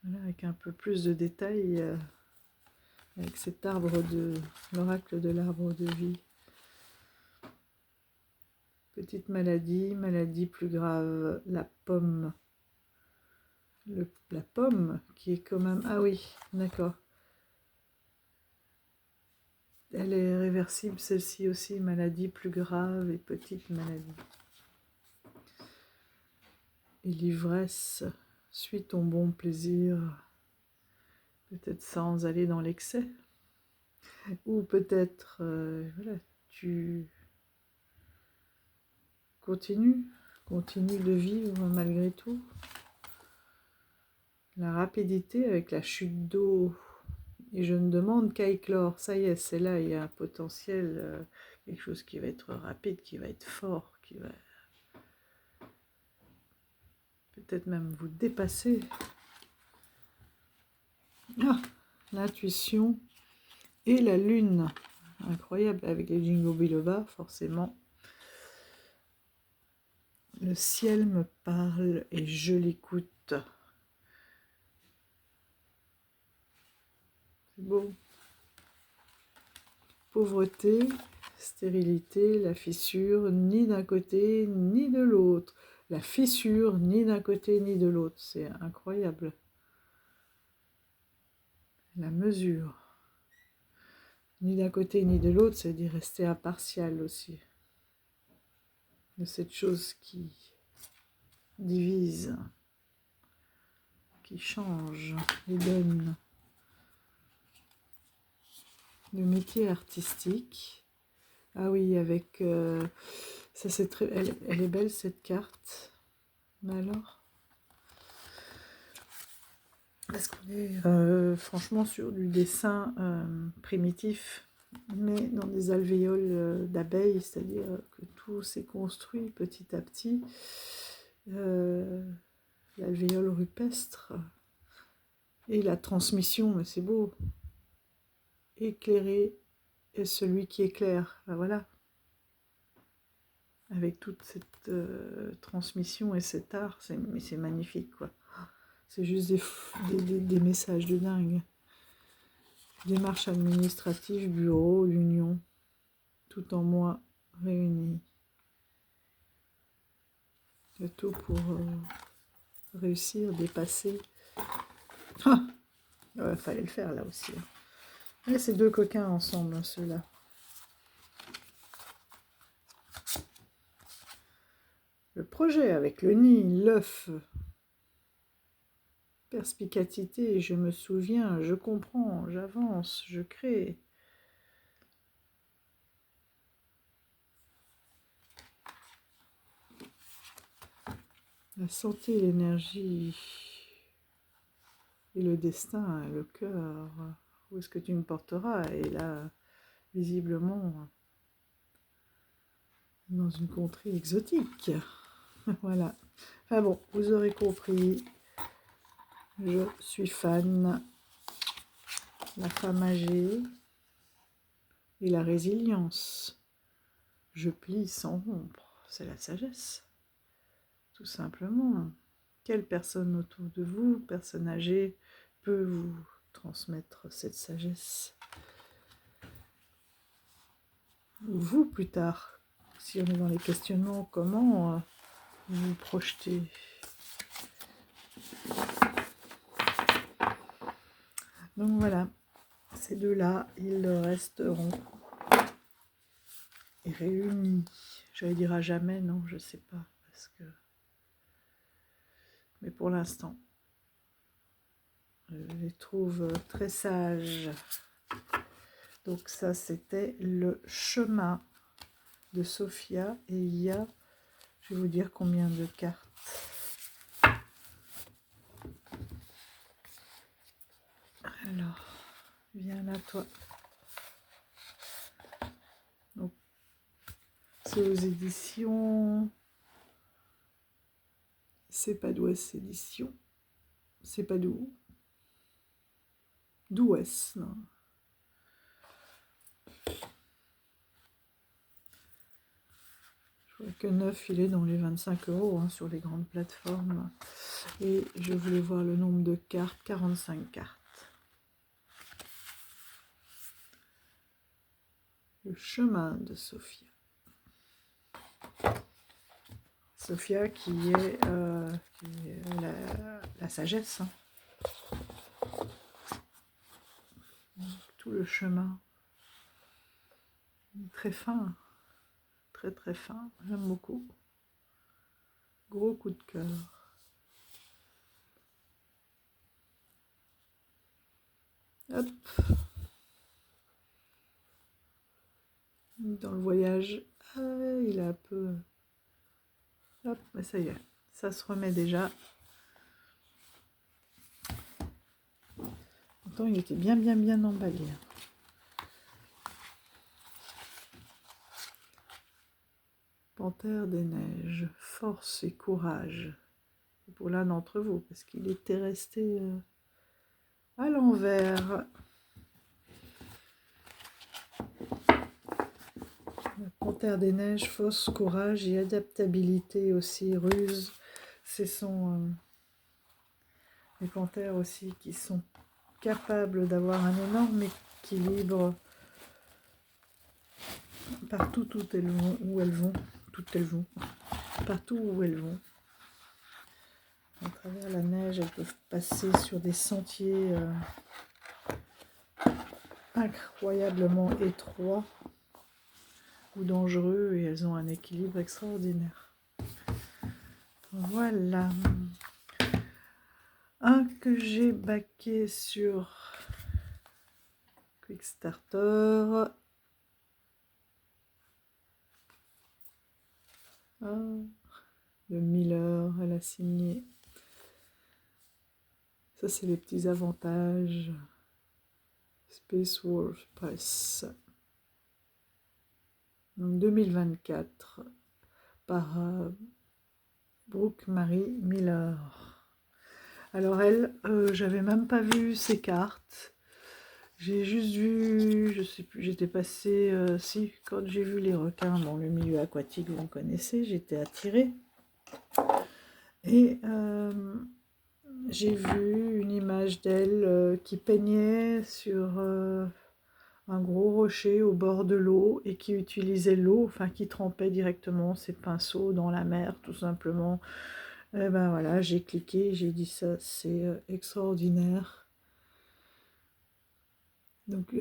voilà, avec un peu plus de détails, avec cet arbre de l'oracle de l'arbre de vie. Petite maladie, maladie plus grave, la pomme. La pomme qui est quand même... Ah oui, d'accord. Elle est réversible, celle-ci aussi, maladie plus grave et petite maladie. Et l'ivresse suit ton bon plaisir, peut-être sans aller dans l'excès. Ou peut-être, voilà, tu continues de vivre malgré tout. La rapidité avec la chute d'eau. Et je ne demande qu'à éclore. Ça y est, c'est là, il y a un potentiel, quelque chose qui va être rapide, qui va être fort, qui va peut-être même vous dépasser. Ah, l'intuition et la lune. Incroyable, avec les Jingo Biloba, forcément. Le ciel me parle et je l'écoute. C'est beau. pauvreté, stérilité, la fissure, ni d'un côté ni de l'autre. La fissure, ni d'un côté ni de l'autre. C'est incroyable. La mesure. Ni d'un côté ni de l'autre, c'est d'y rester impartial aussi. De cette chose qui divise, qui change et donne. Le métier artistique. Ah oui, avec... ça c'est très... Elle est belle cette carte. Mais alors, est-ce qu'on est franchement sur du dessin primitif, mais dans des alvéoles d'abeilles, c'est-à-dire que tout s'est construit petit à petit. L'alvéole rupestre et la transmission, mais c'est beau. Éclairé est celui qui éclaire. Ben voilà. Avec toute cette transmission et cet art, mais c'est magnifique, quoi. C'est juste des messages de dingue. Démarche administrative, bureau, l'union, tout en moi réuni. Le tout pour réussir, dépasser. Ah, ouais, fallait le faire là aussi. Et ces deux coquins ensemble, ceux-là. Le projet avec le nid, l'œuf. Perspicacité, je me souviens, je comprends, j'avance, je crée. La santé, l'énergie et le destin, le cœur. Où est-ce que tu me porteras? Et là, visiblement, dans une contrée exotique. Voilà. Enfin bon, vous aurez compris. Je suis fan. La femme âgée et la résilience. Je plie sans rompre. C'est la sagesse. Tout simplement. Quelle personne autour de vous, personne âgée, peut vous transmettre cette sagesse? Ou vous, plus tard, si on est dans les questionnements, comment vous projetez? Donc voilà, ces deux-là, ils resteront réunis. J'allais dire à jamais, non, je sais pas, parce que... Mais pour l'instant, je les trouve très sages. Donc ça, c'était le chemin de Sophia. Et il y a, je vais vous dire combien de cartes. Alors, viens là, toi. Donc, c'est aux éditions... C'est pas d'Ouest édition. C'est pas d'où. D'Ouest, non. Je vois que 9, il est dans les 25 € hein, sur les grandes plateformes. Et je voulais voir le nombre de cartes, 45 cartes. Le chemin de Sophia. Sophia qui est la sagesse. Hein. Tout le chemin. Très fin. Très très fin. J'aime beaucoup. Gros coup de cœur. Hop. Dans le voyage, il a un peu... Hop, mais ça y est. Ça se remet déjà. Pourtant, il était bien emballé. Panthère des neiges, force et courage. Pour l'un d'entre vous, parce qu'il était resté à l'envers. La panthère des neiges, force, courage et adaptabilité aussi, ruse. Ce sont les panthères aussi qui sont capables d'avoir un énorme équilibre partout où elles vont, partout où elles vont. À travers la neige, elles peuvent passer sur des sentiers incroyablement étroits ou dangereux et elles ont un équilibre extraordinaire. Voilà. Un que j'ai baqué sur Quickstarter. De Miller, elle a signé. Ça, c'est les petits avantages. Space Wars Press. Donc 2024 par Brooke Marie Miller. Alors elle, j'avais même pas vu ses cartes. J'ai juste vu, je sais plus, j'étais passée, si, quand j'ai vu les requins dans le milieu aquatique, vous me connaissez, j'étais attirée. Et j'ai vu une image d'elle qui peignait sur un gros rocher au bord de l'eau et qui utilisait l'eau, enfin qui trempait directement ses pinceaux dans la mer, tout simplement. Et ben voilà, j'ai cliqué, j'ai dit ça, c'est extraordinaire. Donc,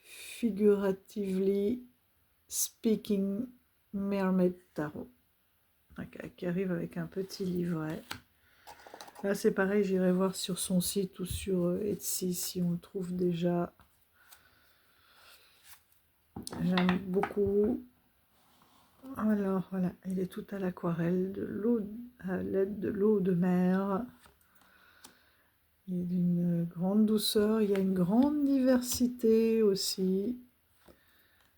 Figuratively Speaking Mermaid Tarot, qui arrive avec un petit livret. Là, c'est pareil, j'irai voir sur son site ou sur Etsy si on le trouve déjà. J'aime beaucoup. Alors, voilà, il est tout à l'aquarelle, de l'eau à l'aide de l'eau de mer. Il est d'une grande douceur, il y a une grande diversité aussi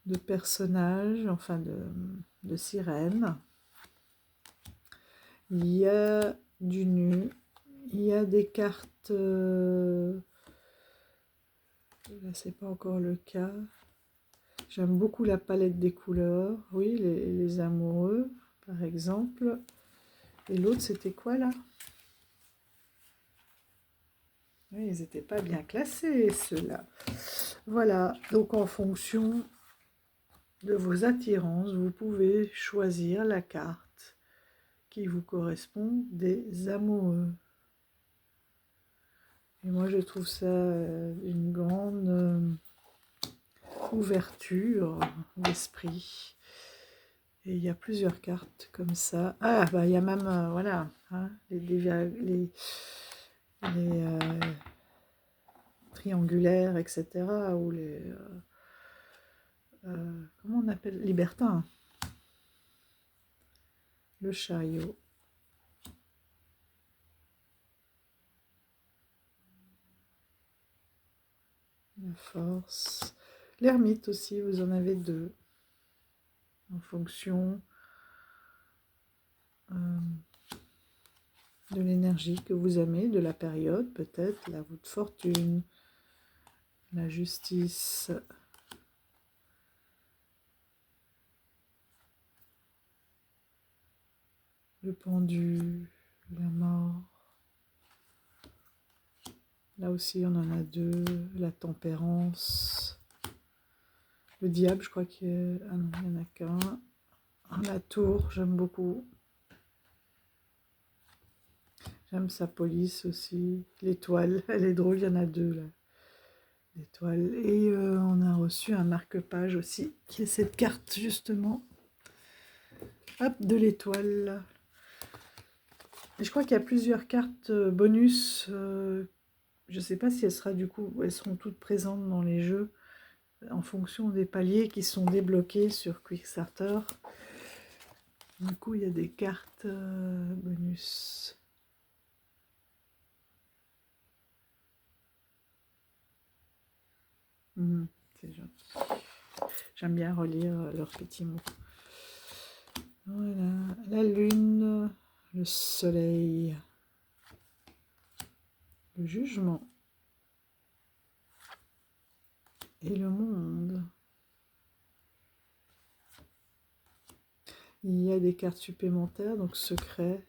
de personnages, enfin de sirènes. Il y a du nu, il y a des cartes, là c'est pas encore le cas. J'aime beaucoup la palette des couleurs, oui, les amoureux par exemple. Et l'autre c'était quoi là? Oui, ils n'étaient pas bien classés ceux-là. Voilà, donc en fonction de vos attirances, vous pouvez choisir la carte qui vous correspond des amoureux. Et moi, je trouve ça une grande ouverture d'esprit. Et il y a plusieurs cartes comme ça. Ah, bah il y a même, voilà, hein, les triangulaires, etc. Ou les... comment on appelle? Libertin. Le chariot. La force. L'ermite aussi, vous en avez deux. En fonction de l'énergie que vous aimez, de la période peut-être, la roue de fortune, la justice, le pendu, la mort. Là aussi on en a deux, la tempérance, le diable, je crois qu'il y a... Ah non, il n'y en a qu'un. La tour, j'aime beaucoup. J'aime sa police aussi. L'étoile, elle est drôle, il y en a deux là. L'étoile. Et on a reçu un marque-page aussi, qui est cette carte justement. Hop, de l'étoile. Et je crois qu'il y a plusieurs cartes bonus. Je ne sais pas si elles seront toutes présentes dans les jeux en fonction des paliers qui sont débloqués sur Quickstarter. Du coup, il y a des cartes bonus. C'est gentil. J'aime bien relire leurs petits mots. Voilà, la lune, le soleil, le jugement et le monde. Il y a des cartes supplémentaires, donc secret,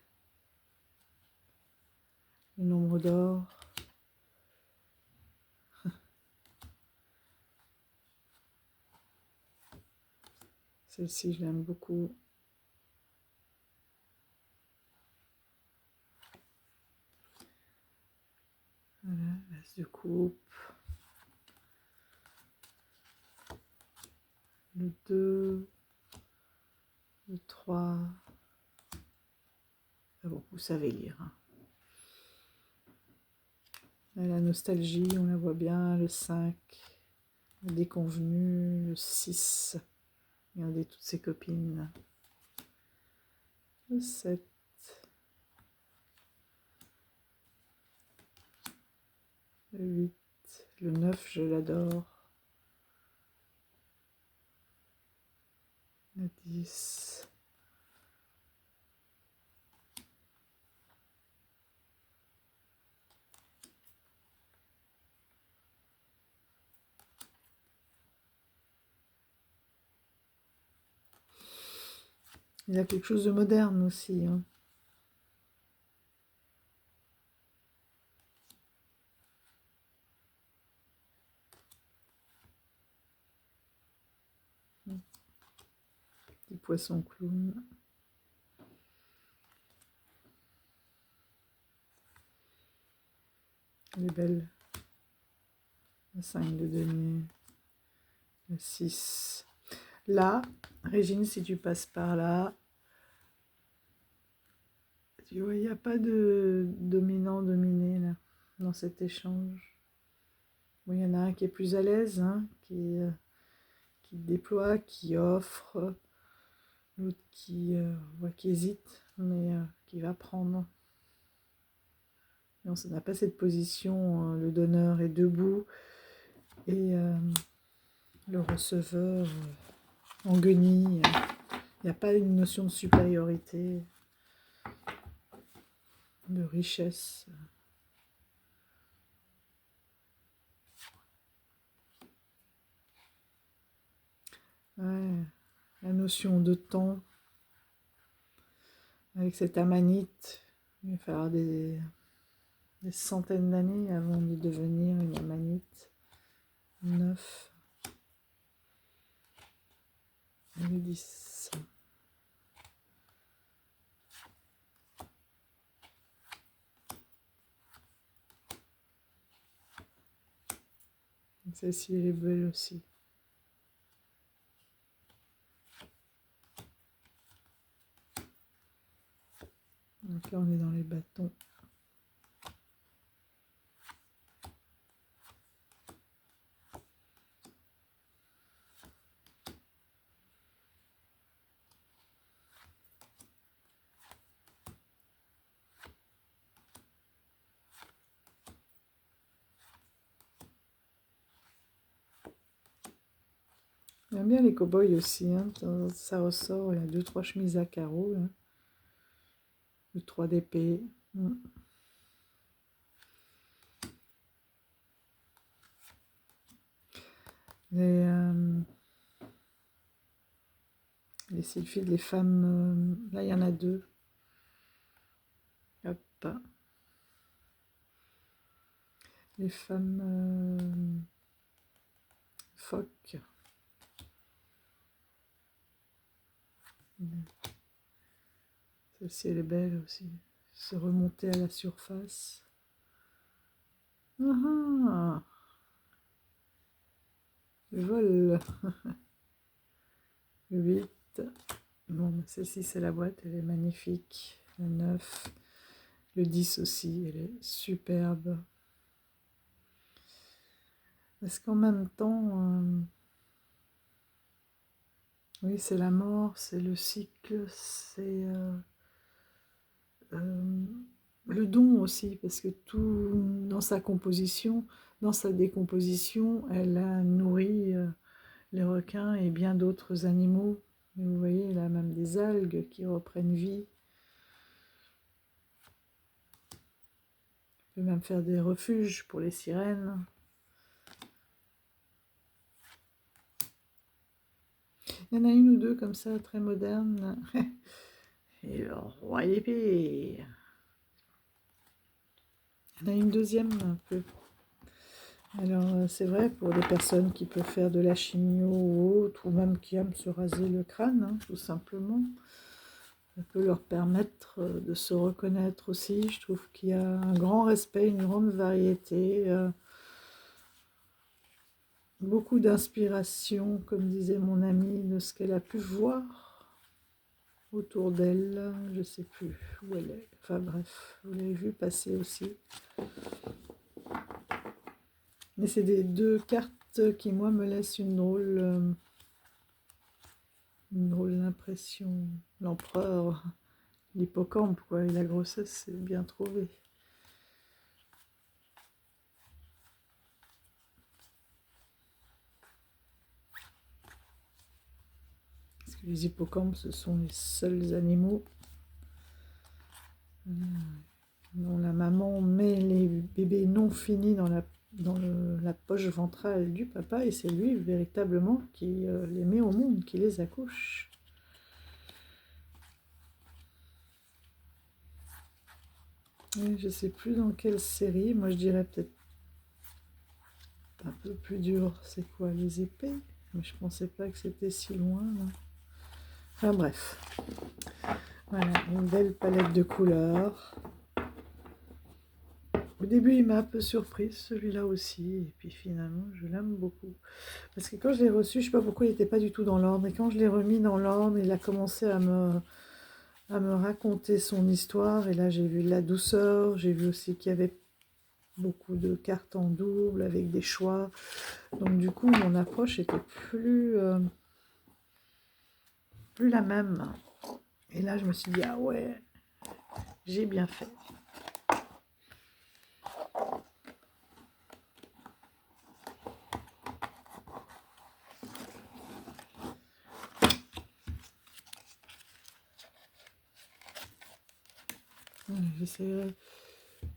le nombre d'or, Celle-ci, je l'aime beaucoup. Voilà, l'as de coupe. Le 2, le 3. Ah bon, vous savez lire. Hein. La nostalgie, on la voit bien. Le 5, le déconvenu. Le 6, regardez toutes ses copines. Le 7. Le 8. Le 9, je l'adore. Le 10. Il y a quelque chose de moderne aussi. Hein. Petit poisson clown. Elle est belle. Le 5 de denier. Le 6. Là, Régine, si tu passes par là, tu vois, il n'y a pas de dominant-dominé là, dans cet échange. Bon, il y en a un qui est plus à l'aise, hein, qui déploie, qui offre, l'autre qui hésite, mais qui va prendre. Non, ça n'a pas cette position, le donneur est debout et le receveur en guenille. Il n'y a pas une notion de supériorité, de richesse. Ouais, la notion de temps, avec cette amanite, il va falloir des centaines d'années avant de devenir une amanite. 9, le 10. Celle-ci, elle est belle aussi. Donc là, on est dans les bâtons. J'aime bien les cow-boys aussi, hein. Ça ressort, il y a 2-3 chemises à carreaux, là. Le 3 d'épée. Les sylphides, les femmes, là il y en a 2. Hop. Les femmes phoques. Celle-ci, elle est belle aussi. Se remonter à la surface. Ah, le vol. Le 8. Bon, celle-ci, c'est la boîte. Elle est magnifique. Le 9. Le 10 aussi. Elle est superbe. Parce qu'en même temps, oui, c'est la mort, c'est le cycle, c'est le don aussi, parce que tout dans sa composition, dans sa décomposition, elle a nourri les requins et bien d'autres animaux. Et vous voyez là même des algues qui reprennent vie. On peut même faire des refuges pour les sirènes. Il y en a une ou deux comme ça, très modernes. Et le roi épée. Il y en a une deuxième un peu Alors, c'est vrai, pour des personnes qui peuvent faire de la chimio ou autre, ou même qui aiment se raser le crâne, hein, tout simplement, ça peut leur permettre de se reconnaître aussi. Je trouve qu'il y a un grand respect, une grande variété, beaucoup d'inspiration, comme disait mon amie, de ce qu'elle a pu voir autour d'elle. Je ne sais plus où elle est. Enfin bref, vous l'avez vu passer aussi. Mais c'est des deux cartes qui, moi, me laissent une drôle d'impression. L'empereur, l'hippocampe, quoi, et la grossesse, c'est bien trouvé. Parce que les hippocampes, ce sont les seuls animaux dont la maman met les bébés non finis dans la poche ventrale du papa, et c'est lui véritablement qui les met au monde, qui les accouche. Et je ne sais plus dans quelle série, moi je dirais peut-être un peu plus dur, c'est quoi, les épées? Mais je pensais pas que c'était si loin, là. Enfin bref, voilà, une belle palette de couleurs. Au début, il m'a un peu surprise, celui-là aussi, et puis finalement, je l'aime beaucoup. Parce que quand je l'ai reçu, je sais pas pourquoi il n'était pas du tout dans l'ordre, et quand je l'ai remis dans l'ordre, il a commencé à me raconter son histoire, et là j'ai vu de la douceur, j'ai vu aussi qu'il y avait beaucoup de cartes en double, avec des choix, donc du coup, mon approche était plus la même. Et là, je me suis dit, ah ouais, j'ai bien fait. J'essaierai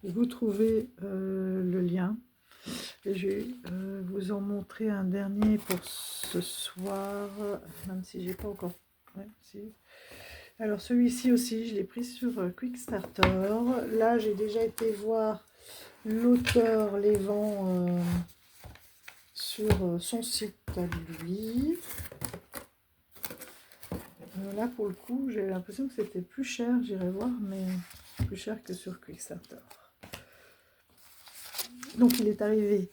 de vous trouver le lien. Et je vais vous en montrer un dernier pour ce soir, même si j'ai pas encore... Ouais, si. Alors celui-ci aussi, je l'ai pris sur Quickstarter. Là, j'ai déjà été voir l'auteur les vend sur son site à lui. Là, pour le coup, j'ai l'impression que c'était plus cher, j'irai voir, mais plus cher que sur Quickstarter. Donc il est arrivé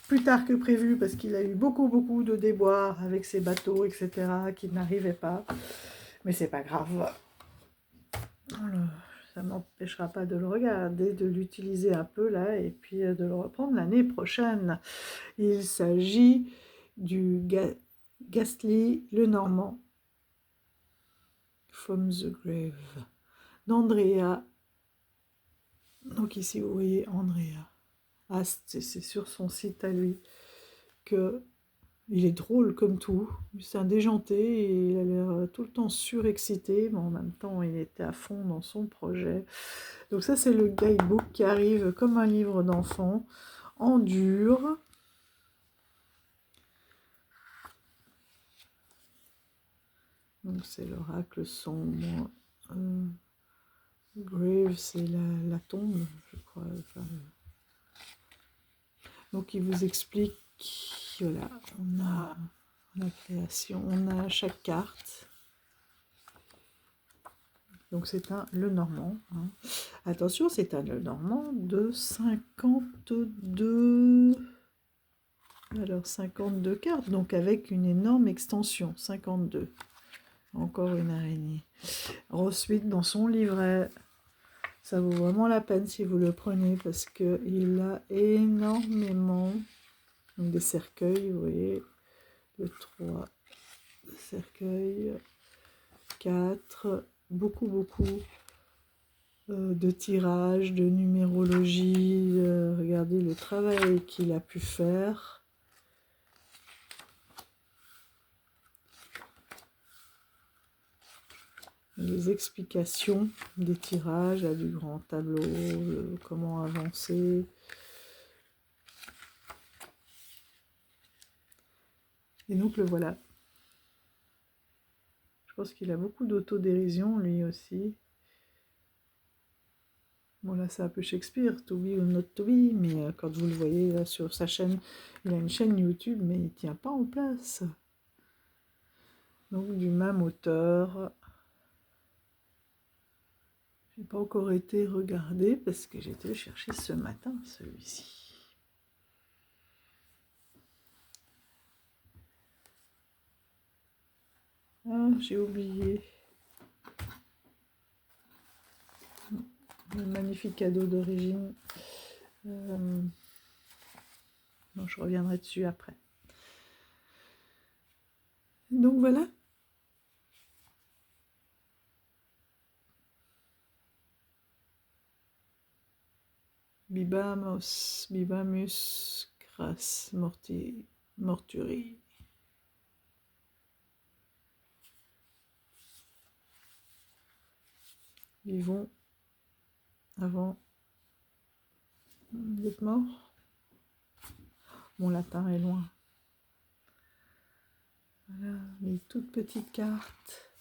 plus tard que prévu parce qu'il a eu beaucoup de déboires avec ses bateaux, etc., qui n'arrivaient pas. Mais c'est pas grave. Ça ne m'empêchera pas de le regarder, de l'utiliser un peu là, et puis de le reprendre l'année prochaine. Il s'agit du Ghastly le Normand, From the Grave, d'Andrea. Donc ici, vous voyez Andrea Ast, c'est sur son site à lui que il est drôle comme tout. C'est un déjanté et il a l'air tout le temps surexcité, mais en même temps, il était à fond dans son projet. Donc ça, c'est le guidebook qui arrive comme un livre d'enfant, en dur. Donc c'est l'oracle sombre. Grave, c'est la tombe, je crois. Enfin, donc il vous explique, voilà, on a la création, on a chaque carte. Donc c'est un Lenormand. Hein. Attention, c'est un Lenormand de 52... Alors 52 cartes, donc avec une énorme extension, 52. Encore une araignée. Ensuite, dans son livret, ça vaut vraiment la peine si vous le prenez parce qu'il a énormément des cercueils, vous voyez, le 3 cercueils, 4, beaucoup de tirages, de numérologie. Regardez le travail qu'il a pu faire. Les explications des tirages, là, du grand tableau, comment avancer. Et donc le voilà. Je pense qu'il a beaucoup d'autodérision, lui aussi. Bon là c'est un peu Shakespeare, to be or not to be, mais quand vous le voyez sur sa chaîne, il a une chaîne YouTube, mais il tient pas en place. Donc du même auteur. J'ai pas encore été regarder parce que j'ai été le chercher ce matin, celui-ci. Ah, j'ai oublié. Le magnifique cadeau d'origine. Non, je reviendrai dessus après. Donc voilà. Bibamus Cras Morturi. Vivons avant d'être mort. Mon latin est loin. Voilà, les toutes petites cartes.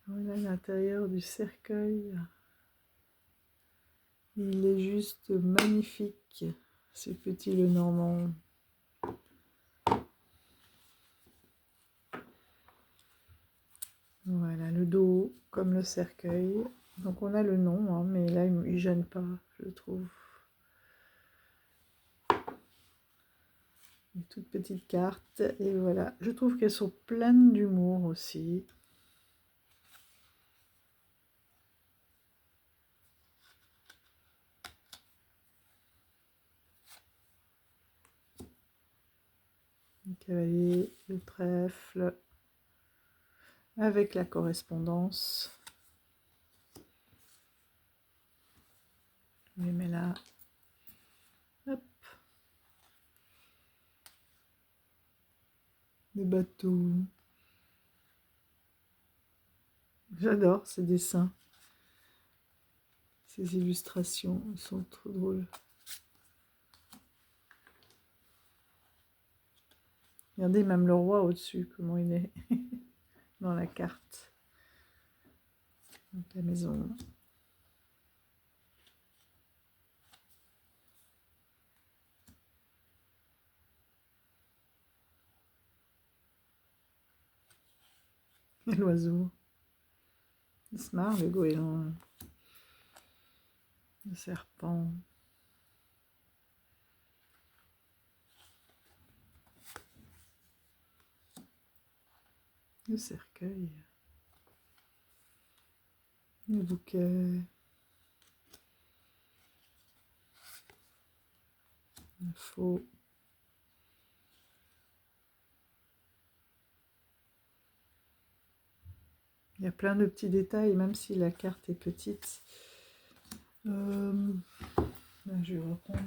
Voilà l'intérieur du cercueil. Il est juste magnifique, ce petit Lenormand. Voilà, le dos comme le cercueil. Donc on a le nom, hein, mais là il ne gêne pas, je trouve. Une toute petite carte. Et voilà, je trouve qu'elles sont pleines d'humour aussi. Le cavalier, le trèfle, avec la correspondance. Je les mets là. Hop. Des bateaux. J'adore ces dessins. Ces illustrations sont trop drôles. Regardez même le roi au-dessus, comment il est dans la carte. Donc la maison. Et l'oiseau. Il se marre, le goéland. Le serpent. Le cercueil. Le bouquet. Le faux. Il y a plein de petits détails, même si la carte est petite. Là, je vais reprendre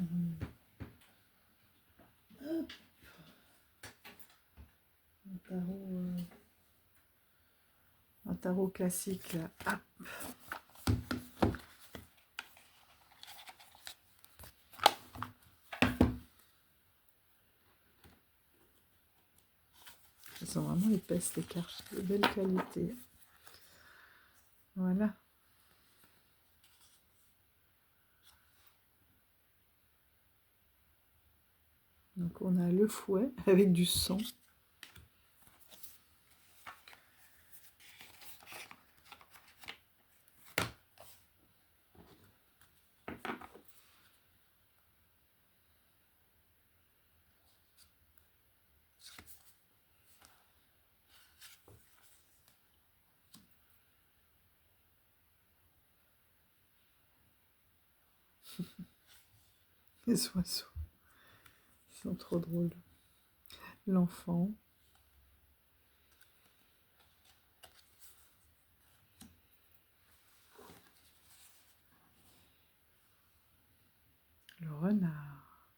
un tarot classique. Là. Ah. Elles sont vraiment épaisses, les cartes, de belle qualité. Voilà. Donc on a le fouet avec du sang. Les oiseaux. Ils sont trop drôles. L'enfant. Le renard.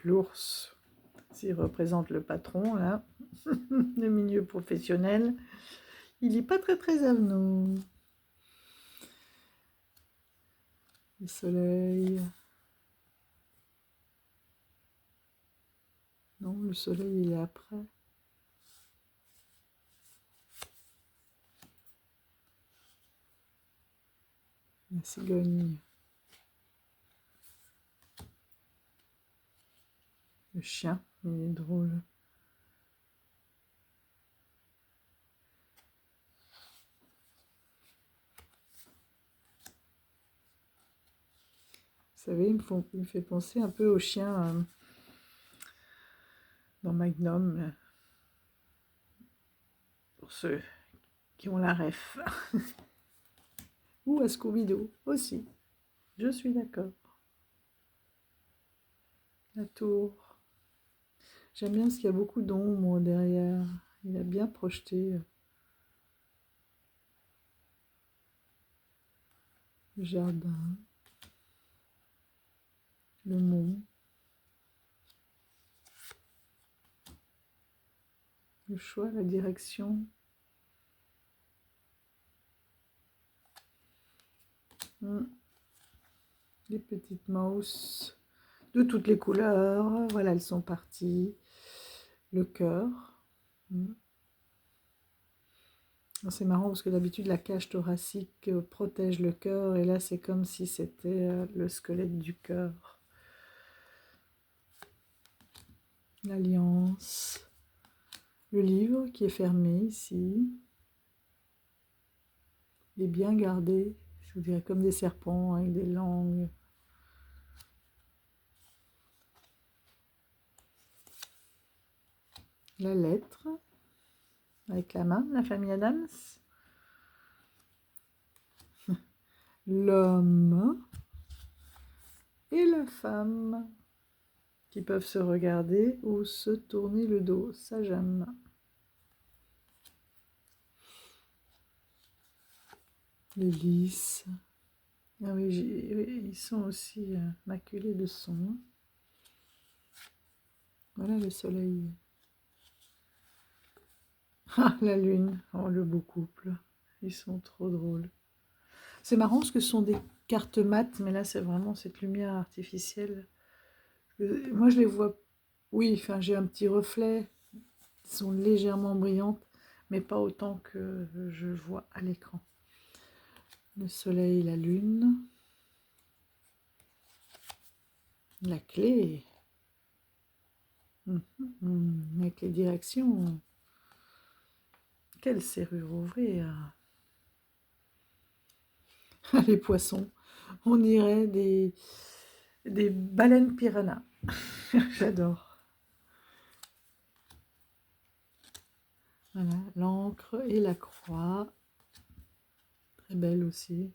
L'ours. S'il représente le patron, là. Le milieu professionnel. Il n'est pas très avenant. Le soleil. Non, le soleil, il est après. La cigogne. Le chien, il est drôle. Vous savez, il me fait penser un peu au chien dans Magnum, pour ceux qui ont la ref. Ou à Scooby-Doo aussi. Je suis d'accord. La tour. J'aime bien parce qu'il y a beaucoup d'ombre derrière. Il a bien projeté le jardin, le mont, le choix, la direction. Les petites mousses de toutes les couleurs. Voilà, elles sont parties. Le cœur. C'est marrant parce que d'habitude la cage thoracique protège le cœur et là c'est comme si c'était le squelette du cœur. L'alliance. Le livre qui est fermé ici. Il est bien gardé. Je vous dirais comme des serpents avec des langues. La lettre. Avec la main, la famille Adams. L'homme et la femme qui peuvent se regarder ou se tourner le dos. Ça, j'aime. Les lys. Ah oui, ils sont aussi maculés de son. Voilà le soleil. Ah, la lune. Oh, le beau couple. Ils sont trop drôles. C'est marrant parce que ce sont des cartes mates, mais là, c'est vraiment cette lumière artificielle. Moi, je les vois... Oui, enfin, j'ai un petit reflet. Elles sont légèrement brillantes, mais pas autant que je vois à l'écran. Le soleil, la lune. La clé. Avec les directions. Quelle serrure ouvrir? Les poissons. On dirait des baleines piranhas. J'adore. Voilà, l'encre et la croix. Très belle aussi.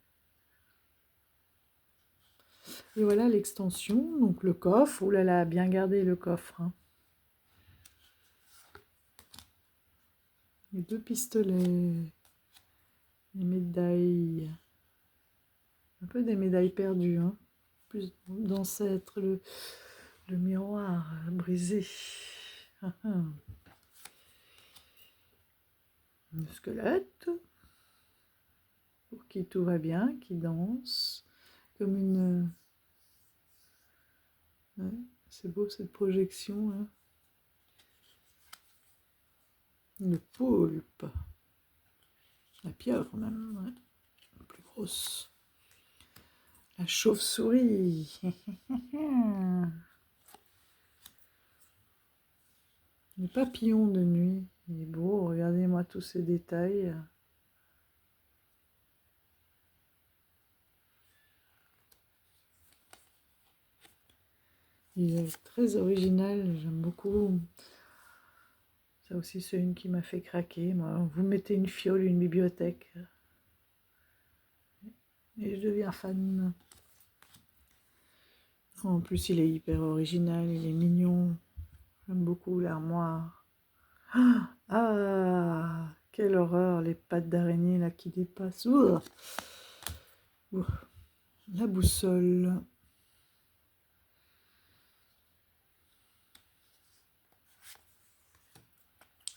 Et voilà l'extension, donc le coffre. Ouh là là, bien gardé le coffre. Hein. Les deux pistolets. Les médailles. Un peu des médailles perdues. Hein. Plus d'ancêtres. Le miroir brisé. Le squelette. Pour qui tout va bien, qui danse. Comme une... Ouais, c'est beau cette projection. Hein. Le poulpe. La pieuvre même, ouais. La plus grosse. La chauve-souris. Le papillon de nuit. Il est beau, regardez-moi tous ces détails. Il est très original, j'aime beaucoup. Ça aussi, c'est une qui m'a fait craquer. Moi. Vous mettez une fiole, une bibliothèque. Et je deviens fan. En plus, il est hyper original, il est mignon. J'aime beaucoup l'armoire. Ah, quelle horreur, les pattes d'araignée là qui dépassent. Ouh. Ouh. La boussole.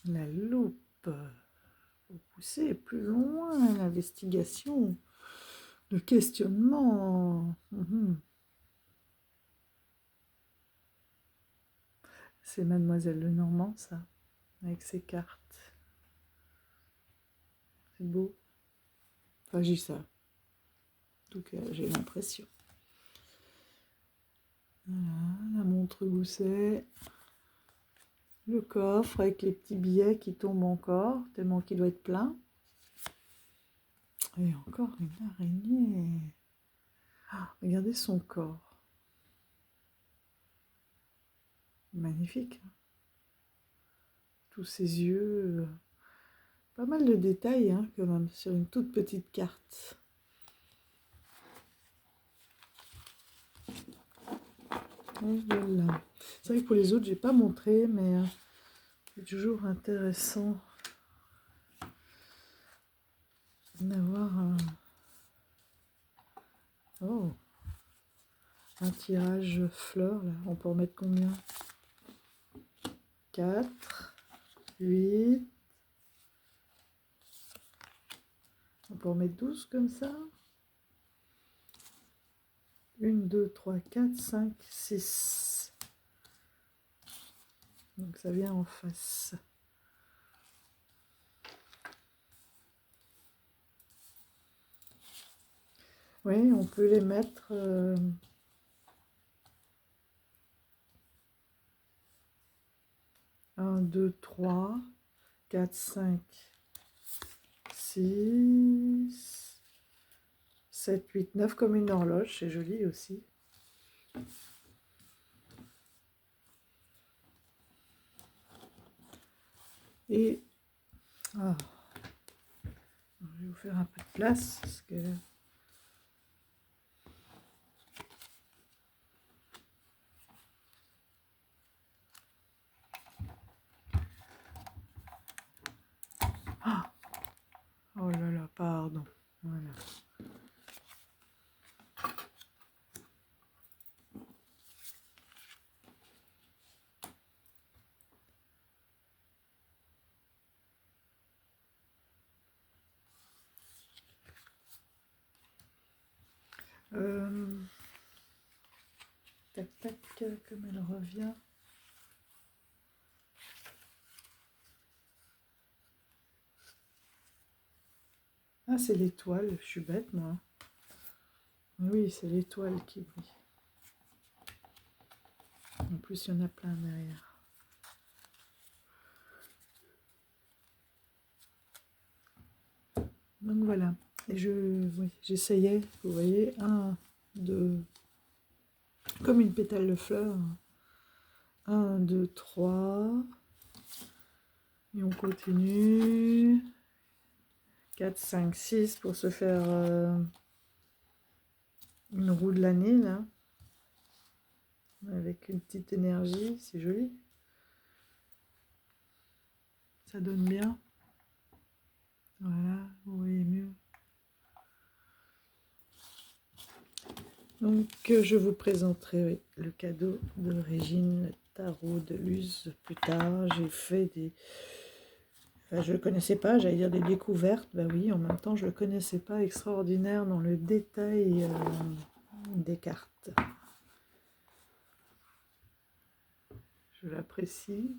La loupe. Faut pousser plus loin l'investigation. Le questionnement. C'est Mademoiselle Lenormand, ça, avec ses cartes. C'est beau. Enfin, j'ai ça. En tout cas, j'ai l'impression. Voilà, la montre gousset. Le coffre avec les petits billets qui tombent encore, tellement qu'il doit être plein. Et encore une araignée. Ah, regardez son corps. Magnifique. Tous ses yeux. Pas mal de détails, hein, quand même, sur une toute petite carte. Voilà. C'est vrai que pour les autres, j'ai pas montré, mais c'est toujours intéressant d'avoir un tirage fleurs. Là. On peut en mettre combien? 4, 8. On peut en mettre 12 comme ça. 1, 2, 3, 4, 5, 6. Donc ça vient en face. Oui, on peut les mettre... 1, 2, 3, 4, 5, 6, 7, 8, 9 comme une horloge, c'est joli aussi. Et je vais vous faire un peu de place parce que oh là là, pardon. Voilà. Tac, tac, comme elle revient. Ah, c'est l'étoile, je suis bête, moi. Oui, c'est l'étoile qui brille. En plus, il y en a plein derrière. Donc voilà. Et j'essayais, vous voyez, 1, 2, comme une pétale de fleur. 1, 2, 3. Et on continue. 4, 5, 6 pour se faire une roue de l'année, là. Avec une petite énergie, c'est joli. Ça donne bien. Voilà, vous voyez mieux. Donc, je vous présenterai le cadeau de Régine, le tarot de Luz plus tard. J'ai fait des... Enfin, je ne le connaissais pas, j'allais dire des découvertes. Ben oui, en même temps, je ne le connaissais pas. Extraordinaire dans le détail des cartes. Je l'apprécie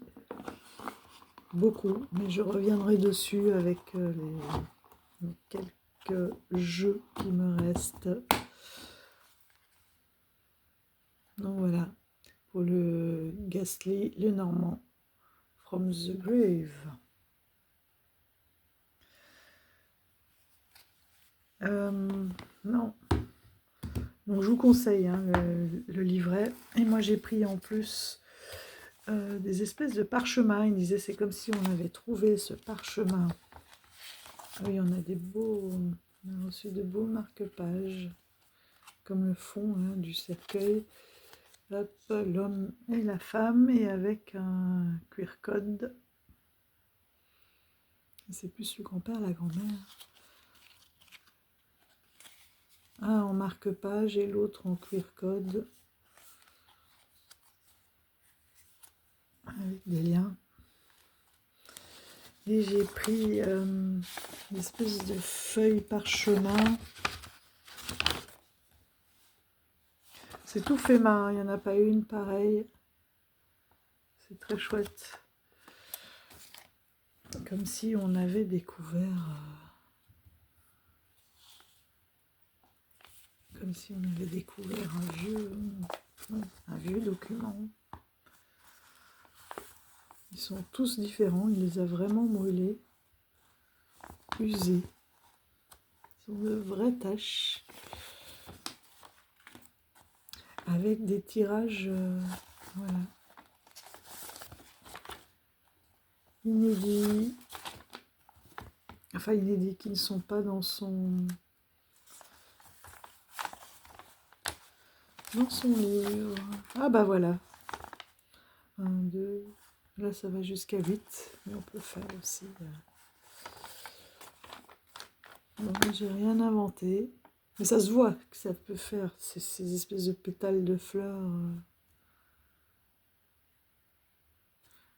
beaucoup, mais je reviendrai dessus avec les quelques jeux qui me restent. Donc voilà, pour le Ghastly Lenormand, From the Grave. Non. Donc je vous conseille hein, le livret. Et moi j'ai pris en plus des espèces de parchemins. Il disait c'est comme si on avait trouvé ce parchemin. Oui, on a des beaux... On a reçu de beaux marque-pages. Comme le fond hein, du cercueil. Hop, l'homme et la femme. Et avec un QR code. C'est plus le grand-père, la grand-mère. Un en marque-page et l'autre en QR code. Avec des liens. Et j'ai pris une espèce de feuille parchemin. C'est tout fait main, il n'y en a pas une pareille. C'est très chouette. Comme si on avait découvert... comme si on avait découvert un vieux document. Ils sont tous différents, il les a vraiment brûlés, usés. Ce sont de vraies taches. Avec des tirages voilà, inédits. Enfin inédits qui ne sont pas dans son livre. Ah bah voilà. 1, 2, là ça va jusqu'à 8, mais on peut faire aussi. Bon, j'ai rien inventé, mais ça se voit que ça peut faire ces espèces de pétales de fleurs.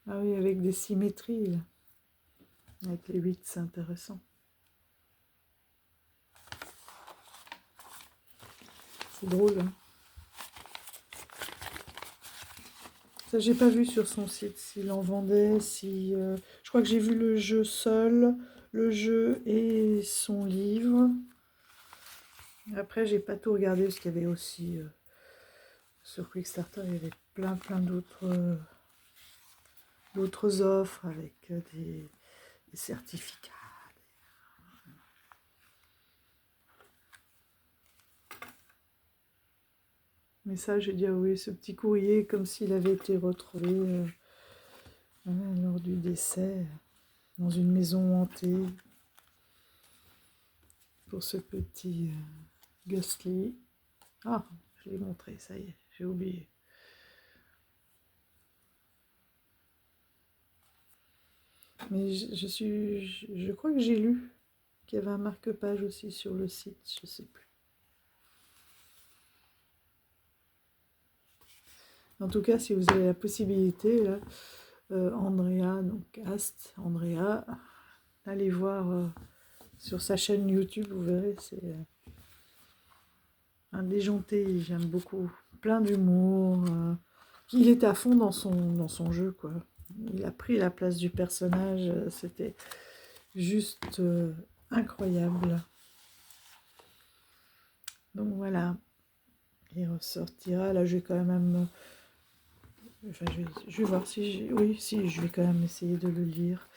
Ah oui, avec des symétries là. Avec les 8, c'est intéressant. C'est drôle, hein. Ça, j'ai pas vu sur son site s'il en vendait, si... je crois que j'ai vu le jeu seul, le jeu et son livre. Après, j'ai pas tout regardé parce qu'il y avait aussi... sur Quickstarter, il y avait plein d'autres offres avec des certificats. Mais ça, j'ai dit, ah oui, ce petit courrier, comme s'il avait été retrouvé lors du décès, dans une maison hantée, pour ce petit Ghostly. Ah, je l'ai montré, ça y est, j'ai oublié. Mais je crois que j'ai lu qu'il y avait un marque-page aussi sur le site, je sais plus. En tout cas, si vous avez la possibilité, là, Andrea, donc Ast, Andrea, allez voir sur sa chaîne YouTube, vous verrez, c'est un déjanté, j'aime beaucoup, plein d'humour. Il est à fond dans son jeu, quoi. Il a pris la place du personnage, c'était juste incroyable. Donc voilà, il ressortira, là je vais quand même... Enfin, je vais voir si j'ai... Oui, si, je vais quand même essayer de le lire.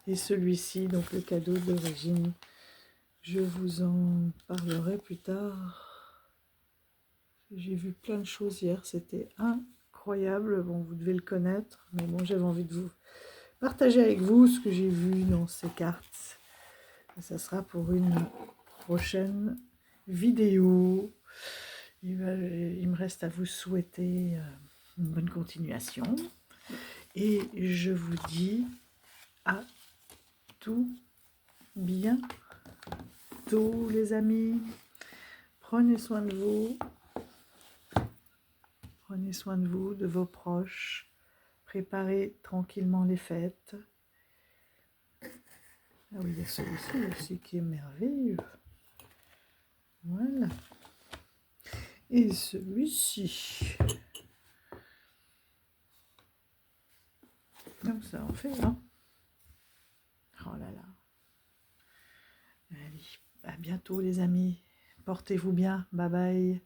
Et celui-ci, donc le cadeau d'origine, je vous en parlerai plus tard. J'ai vu plein de choses hier, c'était incroyable. Bon, vous devez le connaître, mais bon, j'avais envie de vous partager avec vous ce que j'ai vu dans ces cartes. Et ça sera pour une prochaine vidéo. Il me reste à vous souhaiter une bonne continuation. Et je vous dis à tout bientôt, les amis. Prenez soin de vous. Prenez soin de vous, de vos proches. Préparez tranquillement les fêtes. Ah oui, il y a celui-ci aussi qui est merveilleux. Voilà. Et celui-ci. Donc ça en fait, hein. Oh là là. Allez, à bientôt les amis. Portez-vous bien. Bye bye.